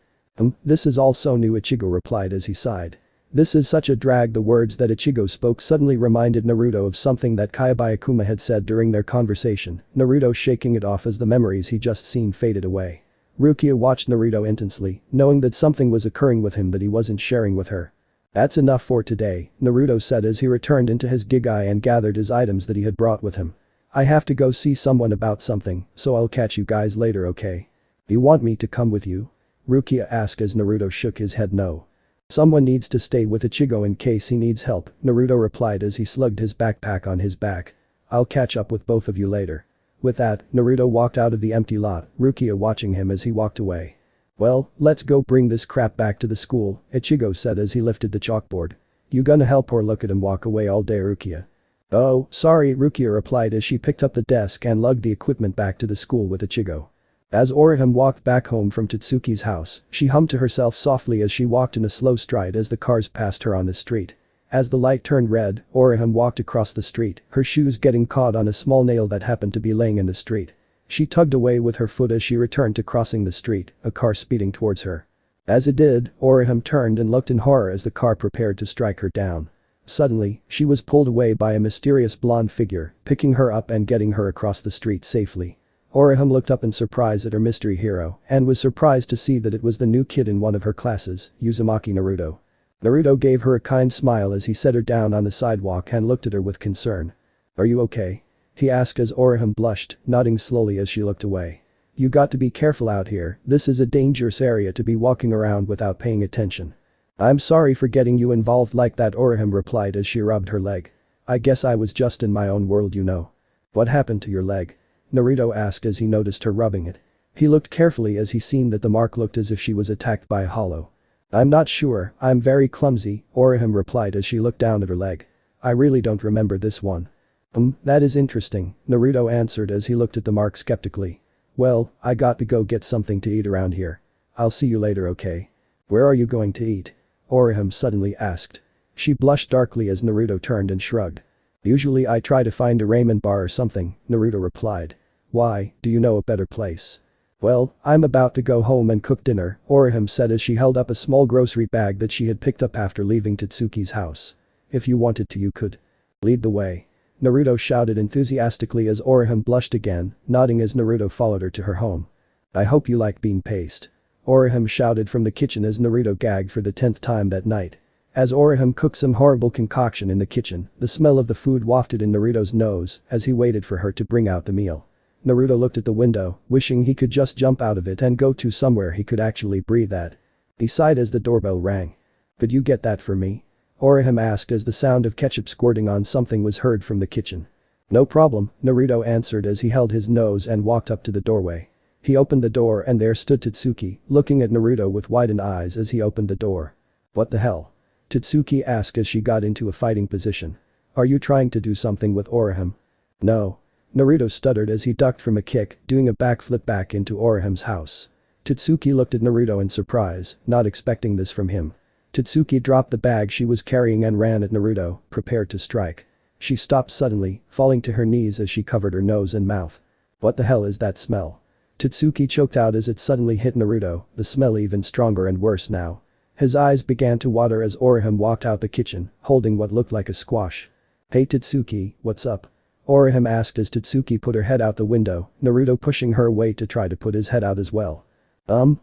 This is all so new, Ichigo replied as he sighed. This is such a drag. The words that Ichigo spoke suddenly reminded Naruto of something that Kyubiakuma had said during their conversation, Naruto shaking it off as the memories he just seen faded away. Rukia watched Naruto intensely, knowing that something was occurring with him that he wasn't sharing with her. "That's enough for today," Naruto said as he returned into his Gigai and gathered his items that he had brought with him. "I have to go see someone about something, so I'll catch you guys later, okay? You want me to come with you?" Rukia asked as Naruto shook his head no. "Someone needs to stay with Ichigo in case he needs help," Naruto replied as he slugged his backpack on his back. "I'll catch up with both of you later." With that, Naruto walked out of the empty lot, Rukia watching him as he walked away. "Well, let's go bring this crap back to the school," Ichigo said as he lifted the chalkboard. "You gonna help or look at him walk away all day, Rukia?" "Oh, sorry," Rukia replied as she picked up the desk and lugged the equipment back to the school with Ichigo. As Orihime walked back home from Tatsuki's house, she hummed to herself softly as she walked in a slow stride as the cars passed her on the street. As the light turned red, Orihime walked across the street, her shoes getting caught on a small nail that happened to be laying in the street. She tugged away with her foot as she returned to crossing the street, a car speeding towards her. As it did, Orihime turned and looked in horror as the car prepared to strike her down. Suddenly, she was pulled away by a mysterious blonde figure, picking her up and getting her across the street safely. Orihime looked up in surprise at her mystery hero and was surprised to see that it was the new kid in one of her classes, Uzumaki Naruto. Naruto gave her a kind smile as he set her down on the sidewalk and looked at her with concern. "Are you okay?" he asked as Orihime blushed, nodding slowly as she looked away. "You got to be careful out here, this is a dangerous area to be walking around without paying attention." "I'm sorry for getting you involved like that," Orihime replied as she rubbed her leg. "I guess I was just in my own world, you know." "What happened to your leg?" Naruto asked as he noticed her rubbing it. He looked carefully as he seen that the mark looked as if she was attacked by a hollow. "I'm not sure, I'm very clumsy," Orihime replied as she looked down at her leg. "I really don't remember this one." That is interesting," Naruto answered as he looked at the mark skeptically. "Well, I got to go get something to eat around here. I'll see you later, okay?" "Where are you going to eat?" Orihime suddenly asked. She blushed darkly as Naruto turned and shrugged. "Usually I try to find a ramen bar or something," Naruto replied. "Why, do you know a better place?" "Well, I'm about to go home and cook dinner," Orihime said as she held up a small grocery bag that she had picked up after leaving Tatsuki's house. "If you wanted to you could. Lead the way." Naruto shouted enthusiastically as Orihime blushed again, nodding as Naruto followed her to her home. "I hope you like bean paste." Orihime shouted from the kitchen as Naruto gagged for the 10th time that night. As Orihime cooked some horrible concoction in the kitchen, the smell of the food wafted in Naruto's nose as he waited for her to bring out the meal. Naruto looked at the window, wishing he could just jump out of it and go to somewhere he could actually breathe at. He sighed as the doorbell rang. "Could you get that for me?" Orihime asked as the sound of ketchup squirting on something was heard from the kitchen. "No problem," Naruto answered as he held his nose and walked up to the doorway. He opened the door and there stood Tatsuki, looking at Naruto with widened eyes as he opened the door. "What the hell?" Tatsuki asked as she got into a fighting position. "Are you trying to do something with Orihime?" "No." Naruto stuttered as he ducked from a kick, doing a backflip back into Orihime's house. Totsuki looked at Naruto in surprise, not expecting this from him. Totsuki dropped the bag she was carrying and ran at Naruto, prepared to strike. She stopped suddenly, falling to her knees as she covered her nose and mouth. What the hell is that smell? Totsuki choked out as it suddenly hit Naruto, the smell even stronger and worse now. His eyes began to water as Orihime walked out the kitchen, holding what looked like a squash. Hey Totsuki, what's up? Orihime asked as Totsuki put her head out the window, Naruto pushing her away to try to put his head out as well.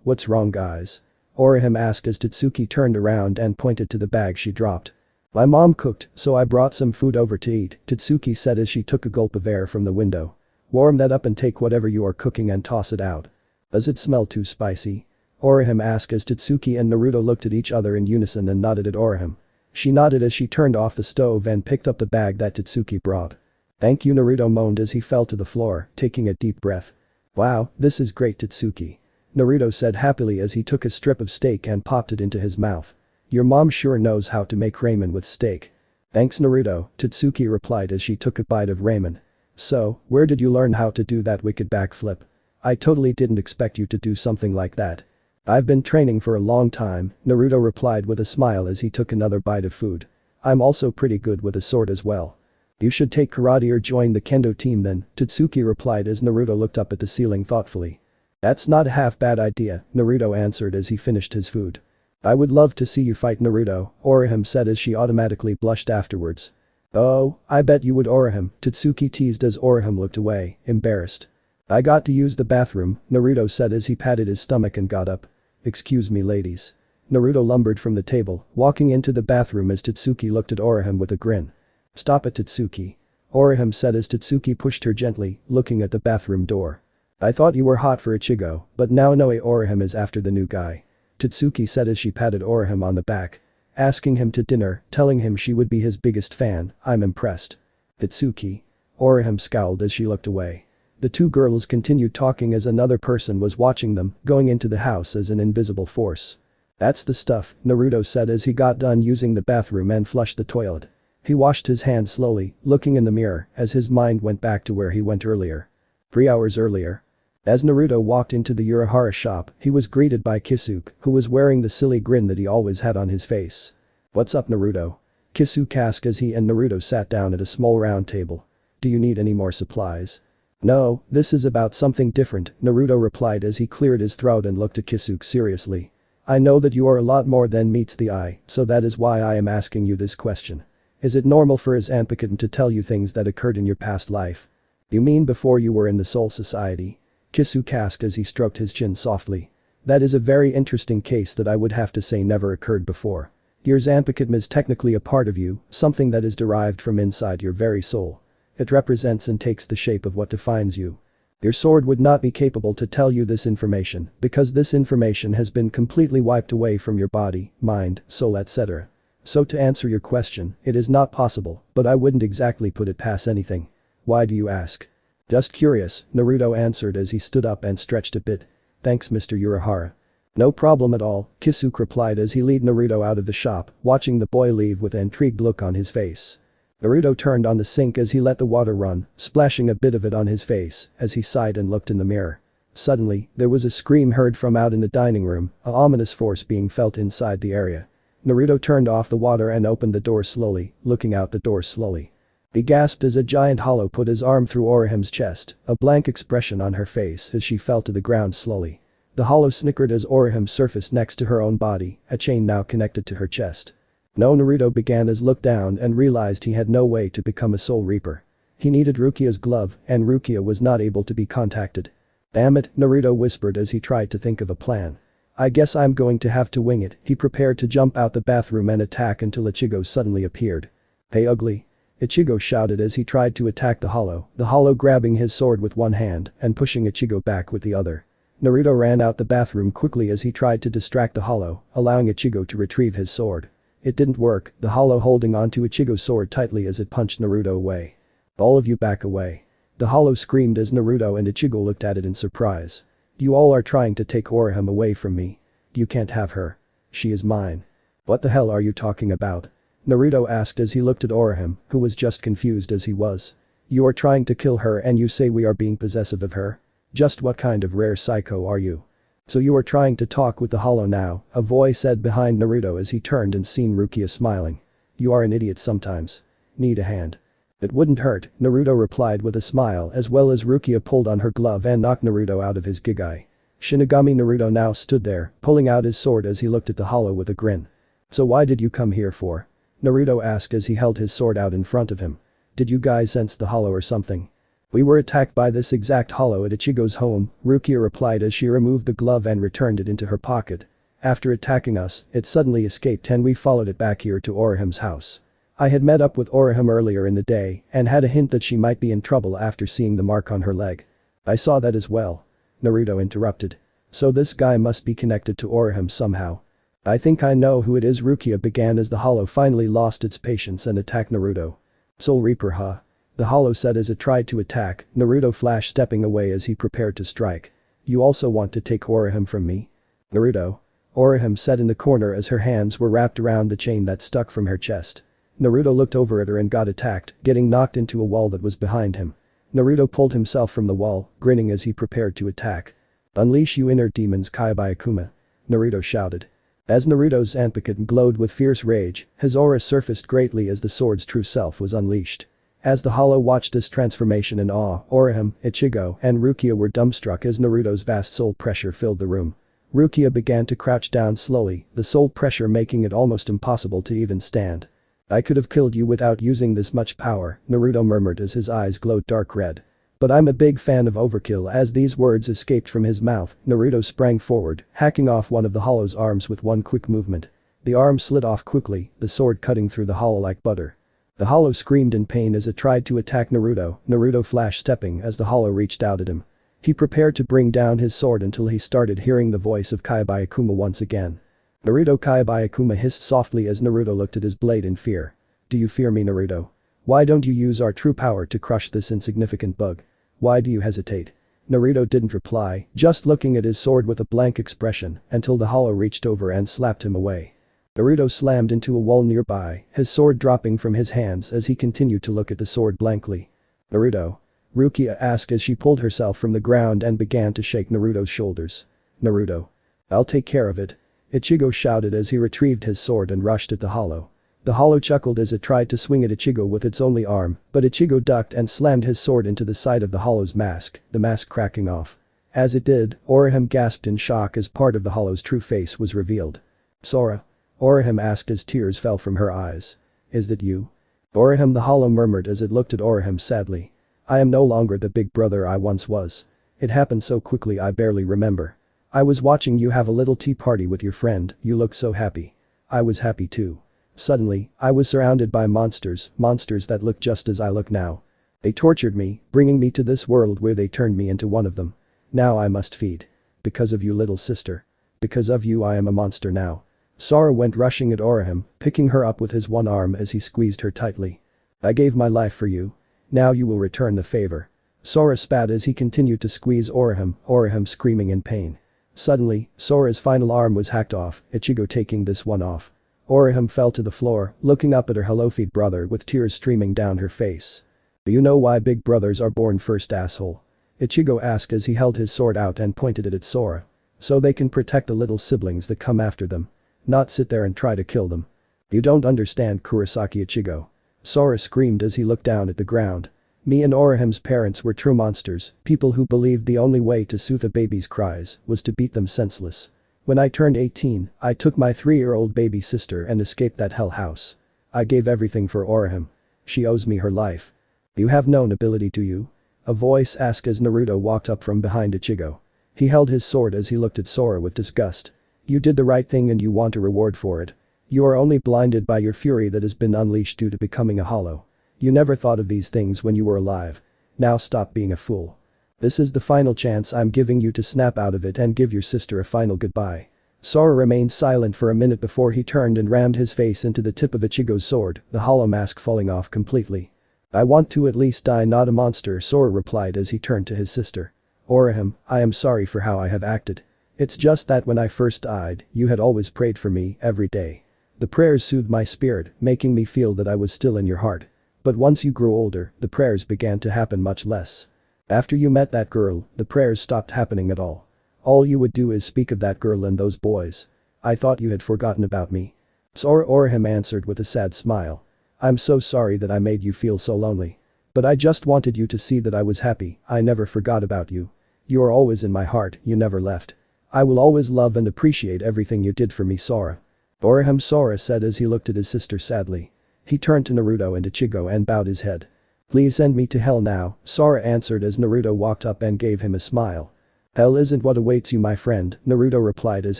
What's wrong guys? Orihime asked as Totsuki turned around and pointed to the bag she dropped. My mom cooked, so I brought some food over to eat, Totsuki said as she took a gulp of air from the window. Warm that up and take whatever you are cooking and toss it out. Does it smell too spicy? Orihime asked as Totsuki and Naruto looked at each other in unison and nodded at Orihime. She nodded as she turned off the stove and picked up the bag that Totsuki brought. Thank you, Naruto moaned as he fell to the floor, taking a deep breath. Wow, this is great Totsuki. Naruto said happily as he took a strip of steak and popped it into his mouth. Your mom sure knows how to make ramen with steak. Thanks Naruto, Totsuki replied as she took a bite of ramen. So, where did you learn how to do that wicked backflip? I totally didn't expect you to do something like that. I've been training for a long time, Naruto replied with a smile as he took another bite of food. I'm also pretty good with a sword as well. You should take karate or join the kendo team then, Totsuki replied as Naruto looked up at the ceiling thoughtfully. That's not a half bad idea, Naruto answered as he finished his food. I would love to see you fight Naruto, Orihime said as she automatically blushed afterwards. Oh, I bet you would Orihime, Totsuki teased as Orihime looked away, embarrassed. I got to use the bathroom, Naruto said as he patted his stomach and got up. Excuse me ladies. Naruto lumbered from the table, walking into the bathroom as Totsuki looked at Orihime with a grin. Stop it Totsuki. Orihime said as Totsuki pushed her gently, looking at the bathroom door. I thought you were hot for Ichigo, but now Noe Orihime is after the new guy. Totsuki said as she patted Orihime on the back. Asking him to dinner, telling him she would be his biggest fan, I'm impressed. Totsuki. Orihime scowled as she looked away. The two girls continued talking as another person was watching them, going into the house as an invisible force. That's the stuff, Naruto said as he got done using the bathroom and flushed the toilet. He washed his hands slowly, looking in the mirror as his mind went back to where he went earlier. 3 hours earlier. As Naruto walked into the Urahara shop, he was greeted by Kisuke, who was wearing the silly grin that he always had on his face. What's up Naruto? Kisuke asked as he and Naruto sat down at a small round table. Do you need any more supplies? No, this is about something different, Naruto replied as he cleared his throat and looked at Kisuke seriously. I know that you are a lot more than meets the eye, so that is why I am asking you this question. Is it normal for his Zanpakuto to tell you things that occurred in your past life? You mean before you were in the Soul Society? Kisuke asked as he stroked his chin softly. That is a very interesting case that I would have to say never occurred before. Your Zanpakuto is technically a part of you, something that is derived from inside your very soul. It represents and takes the shape of what defines you. Your sword would not be capable to tell you this information because this information has been completely wiped away from your body, mind, soul etc. So to answer your question, it is not possible, but I wouldn't exactly put it past anything. Why do you ask? Just curious, Naruto answered as he stood up and stretched a bit. Thanks Mr. Urahara. No problem at all, Kisuke replied as he led Naruto out of the shop, watching the boy leave with an intrigued look on his face. Naruto turned on the sink as he let the water run, splashing a bit of it on his face as he sighed and looked in the mirror. Suddenly, there was a scream heard from out in the dining room, an ominous force being felt inside the area. Naruto turned off the water and opened the door slowly, looking out the door slowly. He gasped as a giant hollow put his arm through Orihime's chest, a blank expression on her face as she fell to the ground slowly. The hollow snickered as Orihime surfaced next to her own body, a chain now connected to her chest. No, Naruto began as looked down and realized he had no way to become a Soul Reaper. He needed Rukia's glove and Rukia was not able to be contacted. Damn it, Naruto whispered as he tried to think of a plan. I guess I'm going to have to wing it, he prepared to jump out the bathroom and attack until Ichigo suddenly appeared. Hey ugly. Ichigo shouted as he tried to attack the hollow grabbing his sword with one hand and pushing Ichigo back with the other. Naruto ran out the bathroom quickly as he tried to distract the hollow, allowing Ichigo to retrieve his sword. It didn't work, the hollow holding onto Ichigo's sword tightly as it punched Naruto away. All of you back away. The hollow screamed as Naruto and Ichigo looked at it in surprise. You all are trying to take Orihime away from me. You can't have her. She is mine. What the hell are you talking about? Naruto asked as he looked at Orihime, who was just confused as he was. You are trying to kill her and you say we are being possessive of her? Just what kind of rare psycho are you? So you are trying to talk with the hollow now, a voice said behind Naruto as he turned and seen Rukia smiling. You are an idiot sometimes. Need a hand? It wouldn't hurt, Naruto replied with a smile as well as Rukia pulled on her glove and knocked Naruto out of his gigai. Shinigami Naruto now stood there, pulling out his sword as he looked at the hollow with a grin. So why did you come here for? Naruto asked as he held his sword out in front of him. Did you guys sense the hollow or something? We were attacked by this exact hollow at Ichigo's home, Rukia replied as she removed the glove and returned it into her pocket. After attacking us, it suddenly escaped and we followed it back here to Orihime's house. I had met up with Orihime earlier in the day and had a hint that she might be in trouble after seeing the mark on her leg. I saw that as well. Naruto interrupted. So this guy must be connected to Orihime somehow. I think I know who it is, Rukia began as the hollow finally lost its patience and attacked Naruto. Soul Reaper, huh? The hollow said as it tried to attack, Naruto flash stepping away as he prepared to strike. You also want to take Orihime from me? Naruto? Orihime said in the corner as her hands were wrapped around the chain that stuck from her chest. Naruto looked over at her and got attacked, getting knocked into a wall that was behind him. Naruto pulled himself from the wall, grinning as he prepared to attack. Unleash you inner demons, Kyubiakuma. Naruto shouted. As Naruto's Zanpakuto glowed with fierce rage, his aura surfaced greatly as the sword's true self was unleashed. As the hollow watched this transformation in awe, Orihime, Ichigo, and Rukia were dumbstruck as Naruto's vast soul pressure filled the room. Rukia began to crouch down slowly, the soul pressure making it almost impossible to even stand. I could have killed you without using this much power, Naruto murmured as his eyes glowed dark red. But I'm a big fan of overkill. As these words escaped from his mouth, Naruto sprang forward, hacking off one of the hollow's arms with one quick movement. The arm slid off quickly, the sword cutting through the hollow like butter. The hollow screamed in pain as it tried to attack Naruto flash stepping as the hollow reached out at him. He prepared to bring down his sword until he started hearing the voice of Kyubiakuma once again. Naruto. Kyubiakuma hissed softly as Naruto looked at his blade in fear. Do you fear me, Naruto? Why don't you use our true power to crush this insignificant bug? Why do you hesitate? Naruto didn't reply, just looking at his sword with a blank expression until the hollow reached over and slapped him away. Naruto slammed into a wall nearby, his sword dropping from his hands as he continued to look at the sword blankly. Naruto? Rukia asked as she pulled herself from the ground and began to shake Naruto's shoulders. Naruto. I'll take care of it. Ichigo shouted as he retrieved his sword and rushed at the hollow. The hollow chuckled as it tried to swing at Ichigo with its only arm, but Ichigo ducked and slammed his sword into the side of the hollow's mask, the mask cracking off. As it did, Orihime gasped in shock as part of the hollow's true face was revealed. Sora? Orihime asked as tears fell from her eyes. Is that you? Orihime, the hollow murmured as it looked at Orihime sadly. I am no longer the big brother I once was. It happened so quickly I barely remember. I was watching you have a little tea party with your friend, you looked so happy. I was happy too. Suddenly, I was surrounded by monsters that looked just as I look now. They tortured me, bringing me to this world where they turned me into one of them. Now I must feed. Because of you, little sister. Because of you I am a monster now. Sora went rushing at Orihime, picking her up with his one arm as he squeezed her tightly. I gave my life for you. Now you will return the favor. Sora spat as he continued to squeeze Orihime screaming in pain. Suddenly, Sora's final arm was hacked off, Ichigo taking this one off. Orihime fell to the floor, looking up at her hello-feed brother with tears streaming down her face. Do you know why big brothers are born first, asshole? Ichigo asked as he held his sword out and pointed it at Sora. So they can protect the little siblings that come after them. Not sit there and try to kill them. You don't understand, Kurosaki Ichigo. Sora screamed as he looked down at the ground. Me and Orihime's parents were true monsters, people who believed the only way to soothe a baby's cries was to beat them senseless. When I turned 18, I took my 3-year-old baby sister and escaped that hell house. I gave everything for Orihime. She owes me her life. You have no nobility, do you? A voice asked as Naruto walked up from behind Ichigo. He held his sword as he looked at Sora with disgust. You did the right thing and you want a reward for it. You are only blinded by your fury that has been unleashed due to becoming a hollow. You never thought of these things when you were alive. Now stop being a fool. This is the final chance I'm giving you to snap out of it and give your sister a final goodbye. Sora remained silent for a minute before he turned and rammed his face into the tip of Ichigo's sword, the hollow mask falling off completely. I want to at least die not a monster, Sora replied as he turned to his sister. Orihime, I am sorry for how I have acted. It's just that when I first died, you had always prayed for me every day. The prayers soothed my spirit, making me feel that I was still in your heart. But once you grew older, the prayers began to happen much less. After you met that girl, the prayers stopped happening at all. All you would do is speak of that girl and those boys. I thought you had forgotten about me. Sora Orihime answered with a sad smile. I'm so sorry that I made you feel so lonely. But I just wanted you to see that I was happy. I never forgot about you. You are always in my heart, you never left. I will always love and appreciate everything you did for me, Sora. Orihime, Sora said as he looked at his sister sadly. He turned to Naruto and Ichigo and bowed his head. Please send me to hell now, Sora answered as Naruto walked up and gave him a smile. Hell isn't what awaits you, my friend, Naruto replied as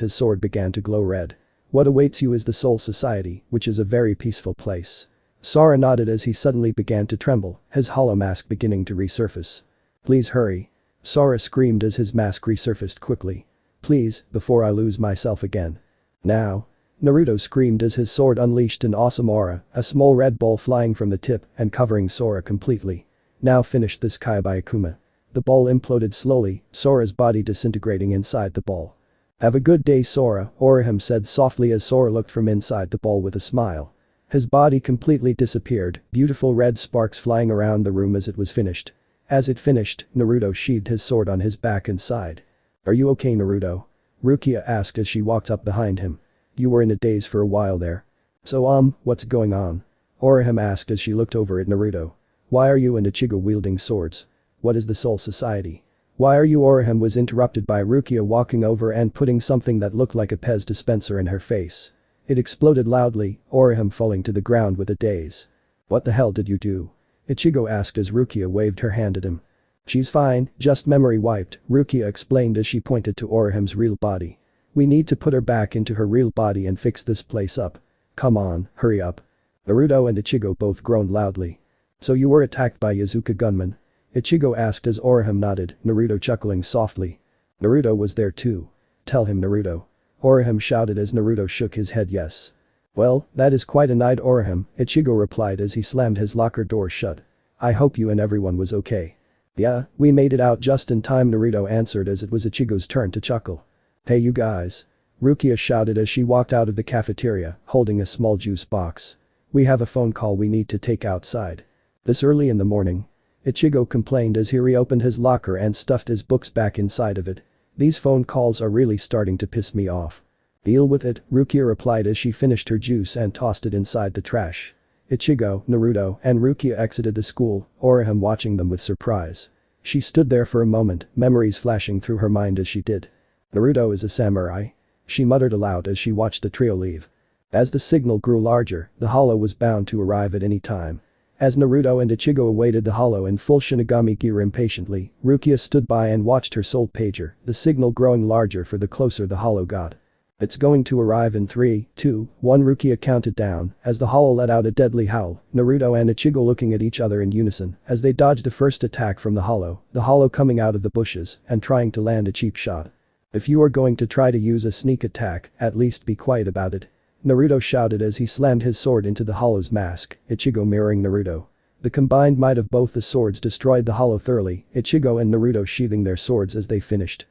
his sword began to glow red. What awaits you is the Soul Society, which is a very peaceful place. Sora nodded as he suddenly began to tremble, his hollow mask beginning to resurface. Please hurry. Sora screamed as his mask resurfaced quickly. Please, before I lose myself again. Now. Naruto screamed as his sword unleashed an awesome aura, a small red ball flying from the tip and covering Sora completely. Now finish this, Kyubiakuma. The ball imploded slowly, Sora's body disintegrating inside the ball. Have a good day, Sora, Orihime said softly as Sora looked from inside the ball with a smile. His body completely disappeared, beautiful red sparks flying around the room as it was finished. As it finished, Naruto sheathed his sword on his back and sighed. Are you okay, Naruto? Rukia asked as she walked up behind him. You were in a daze for a while there. So what's going on? Orihime asked as she looked over at Naruto. Why are you and Ichigo wielding swords? What is the Soul Society? Why are you? Orihime was interrupted by Rukia walking over and putting something that looked like a Pez dispenser in her face. It exploded loudly, Orihime falling to the ground with a daze. What the hell did you do? Ichigo asked as Rukia waved her hand at him. She's fine, just memory wiped, Rukia explained as she pointed to Orihime's real body. We need to put her back into her real body and fix this place up. Come on, hurry up. Naruto and Ichigo both groaned loudly. So you were attacked by Yazuka gunmen? Ichigo asked as Orihime nodded, Naruto chuckling softly. Naruto was there too. Tell him, Naruto. Orihime shouted as Naruto shook his head yes. Well, that is quite a night, Orihime, Ichigo replied as he slammed his locker door shut. I hope you and everyone was okay. Yeah, we made it out just in time, Naruto answered as it was Ichigo's turn to chuckle. Hey you guys. Rukia shouted as she walked out of the cafeteria, holding a small juice box. We have a phone call we need to take outside. This early in the morning? Ichigo complained as he reopened his locker and stuffed his books back inside of it. These phone calls are really starting to piss me off. Deal with it, Rukia replied as she finished her juice and tossed it inside the trash. Ichigo, Naruto, and Rukia exited the school, Orihime watching them with surprise. She stood there for a moment, memories flashing through her mind as she did. Naruto is a samurai? She muttered aloud as she watched the trio leave. As the signal grew larger, the hollow was bound to arrive at any time. As Naruto and Ichigo awaited the hollow in full Shinigami gear impatiently, Rukia stood by and watched her soul pager, the signal growing larger for the closer the hollow got. It's going to arrive in 3, 2, 1, Rukia counted down as the hollow let out a deadly howl, Naruto and Ichigo looking at each other in unison as they dodged the first attack from the hollow coming out of the bushes and trying to land a cheap shot. If you are going to try to use a sneak attack, at least be quiet about it. Naruto shouted as he slammed his sword into the hollow's mask, Ichigo mirroring Naruto. The combined might of both the swords destroyed the hollow thoroughly, Ichigo and Naruto sheathing their swords as they finished.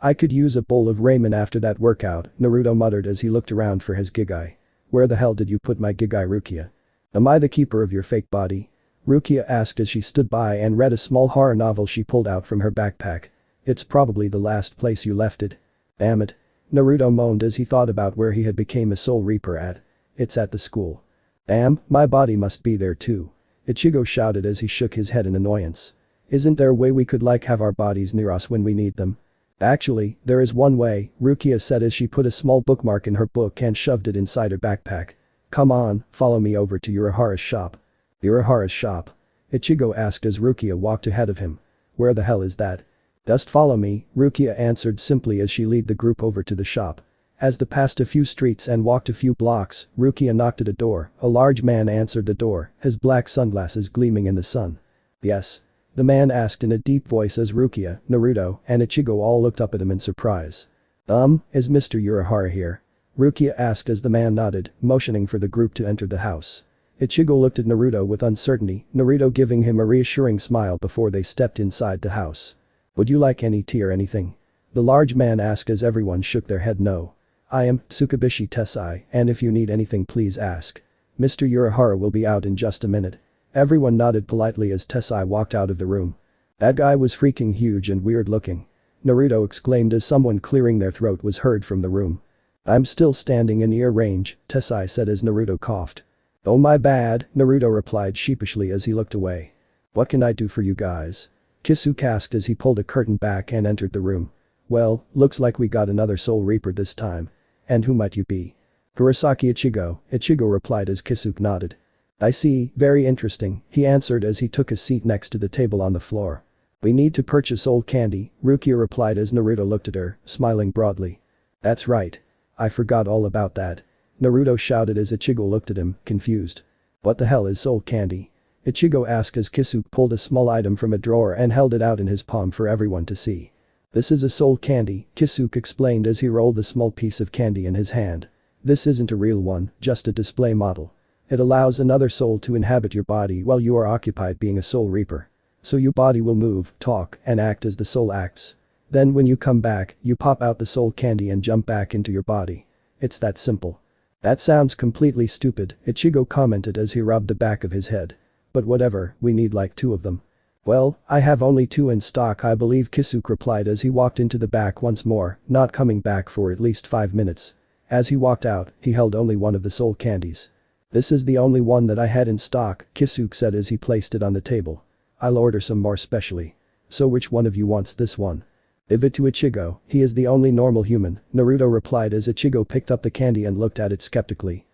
I could use a bowl of ramen after that workout, Naruto muttered as he looked around for his Gigai. Where the hell did you put my Gigai, Rukia? Am I the keeper of your fake body? Rukia asked as she stood by and read a small horror novel she pulled out from her backpack. It's probably the last place you left it. Damn it. Naruto moaned as he thought about where he had became a Soul Reaper at. It's at the school. Damn, my body must be there too. Ichigo shouted as he shook his head in annoyance. Isn't there a way we could have our bodies near us when we need them? Actually, there is one way, Rukia said as she put a small bookmark in her book and shoved it inside her backpack. Come on, follow me over to Urahara's shop. Urahara's shop? Ichigo asked as Rukia walked ahead of him. Where the hell is that? Just follow me, Rukia answered simply as she led the group over to the shop. As they passed a few streets and walked a few blocks, Rukia knocked at a door, a large man answered the door, his black sunglasses gleaming in the sun. Yes. The man asked in a deep voice as Rukia, Naruto, and Ichigo all looked up at him in surprise. Is Mr. Urahara here? Rukia asked as the man nodded, motioning for the group to enter the house. Ichigo looked at Naruto with uncertainty, Naruto giving him a reassuring smile before they stepped inside the house. Would you like any tea or anything? The large man asked as everyone shook their head no. I am Tsukubishi Tessai, and if you need anything please ask. Mr. Urahara will be out in just a minute. Everyone nodded politely as Tessai walked out of the room. That guy was freaking huge and weird looking. Naruto exclaimed as someone clearing their throat was heard from the room. I'm still standing in ear range, Tessai said as Naruto coughed. Oh my bad, Naruto replied sheepishly as he looked away. What can I do for you guys? Kisuke asked as he pulled a curtain back and entered the room. Well, looks like we got another Soul Reaper this time. And who might you be? Kurosaki Ichigo, Ichigo replied as Kisuke nodded. I see, very interesting, he answered as he took a seat next to the table on the floor. We need to purchase old candy, Rukia replied as Naruto looked at her, smiling broadly. That's right. I forgot all about that. Naruto shouted as Ichigo looked at him, confused. What the hell is soul candy? Ichigo asked as Kisuke pulled a small item from a drawer and held it out in his palm for everyone to see. This is a soul candy, Kisuke explained as he rolled a small piece of candy in his hand. This isn't a real one, just a display model. It allows another soul to inhabit your body while you are occupied being a soul reaper. So your body will move, talk, and act as the soul acts. Then when you come back, you pop out the soul candy and jump back into your body. It's that simple. That sounds completely stupid, Ichigo commented as he rubbed the back of his head. But whatever, we need like 2 of them. Well, I have only 2 in stock I believe, Kisuke replied as he walked into the back once more, not coming back for at least 5 minutes. As he walked out, he held only one of the soul candies. This is the only one that I had in stock, Kisuke said as he placed it on the table. I'll order some more specially. So which one of you wants this one? Give it to Ichigo, he is the only normal human, Naruto replied as Ichigo picked up the candy and looked at it skeptically.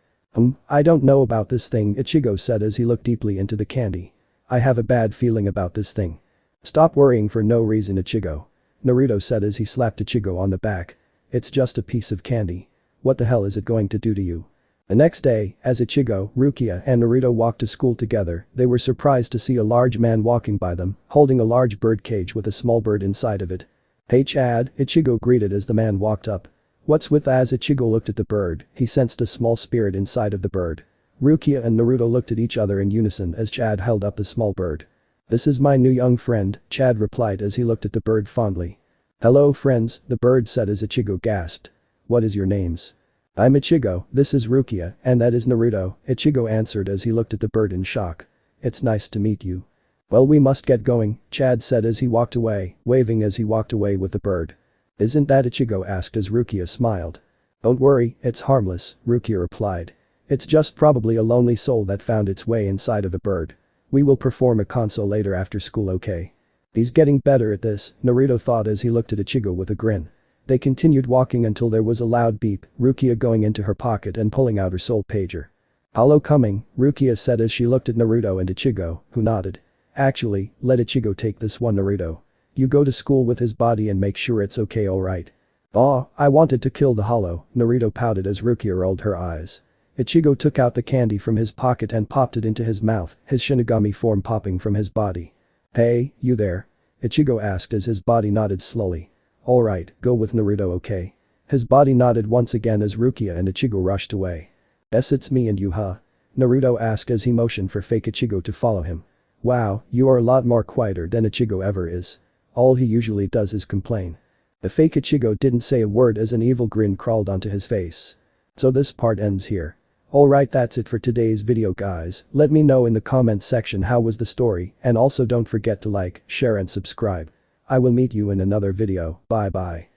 I don't know about this thing, Ichigo said as he looked deeply into the candy. I have a bad feeling about this thing. Stop worrying for no reason, Ichigo. Naruto said as he slapped Ichigo on the back. It's just a piece of candy. What the hell is it going to do to you? The next day, as Ichigo, Rukia and Naruto walked to school together, they were surprised to see a large man walking by them, holding a large bird cage with a small bird inside of it. Hey Chad, Ichigo greeted as the man walked up. What's with? As Ichigo looked at the bird, he sensed a small spirit inside of the bird. Rukia and Naruto looked at each other in unison as Chad held up the small bird. This is my new young friend, Chad replied as he looked at the bird fondly. Hello friends, the bird said as Ichigo gasped. What is your names? I'm Ichigo, this is Rukia, and that is Naruto, Ichigo answered as he looked at the bird in shock. It's nice to meet you. Well, we must get going, Chad said as he walked away, waving as he walked away with the bird. Isn't that Ichigo asked as Rukia smiled. Don't worry, it's harmless, Rukia replied. It's just probably a lonely soul that found its way inside of a bird. We will perform a console later after school, okay? He's getting better at this, Naruto thought as he looked at Ichigo with a grin. They continued walking until there was a loud beep, Rukia going into her pocket and pulling out her soul pager. Hello coming, Rukia said as she looked at Naruto and Ichigo, who nodded. Actually, let Ichigo take this one, Naruto. You go to school with his body and make sure it's okay, alright? Aw, I wanted to kill the hollow, Naruto pouted as Rukia rolled her eyes. Ichigo took out the candy from his pocket and popped it into his mouth, his Shinigami form popping from his body. Hey, you there? Ichigo asked as his body nodded slowly. Alright, go with Naruto, okay? His body nodded once again as Rukia and Ichigo rushed away. Yes, it's me and you, huh? Naruto asked as he motioned for fake Ichigo to follow him. Wow, you are a lot more quieter than Ichigo ever is. All he usually does is complain. The fake Ichigo didn't say a word as an evil grin crawled onto his face. So this part ends here. Alright, that's it for today's video guys, let me know in the comments section how was the story and also don't forget to like, share and subscribe. I will meet you in another video, bye bye.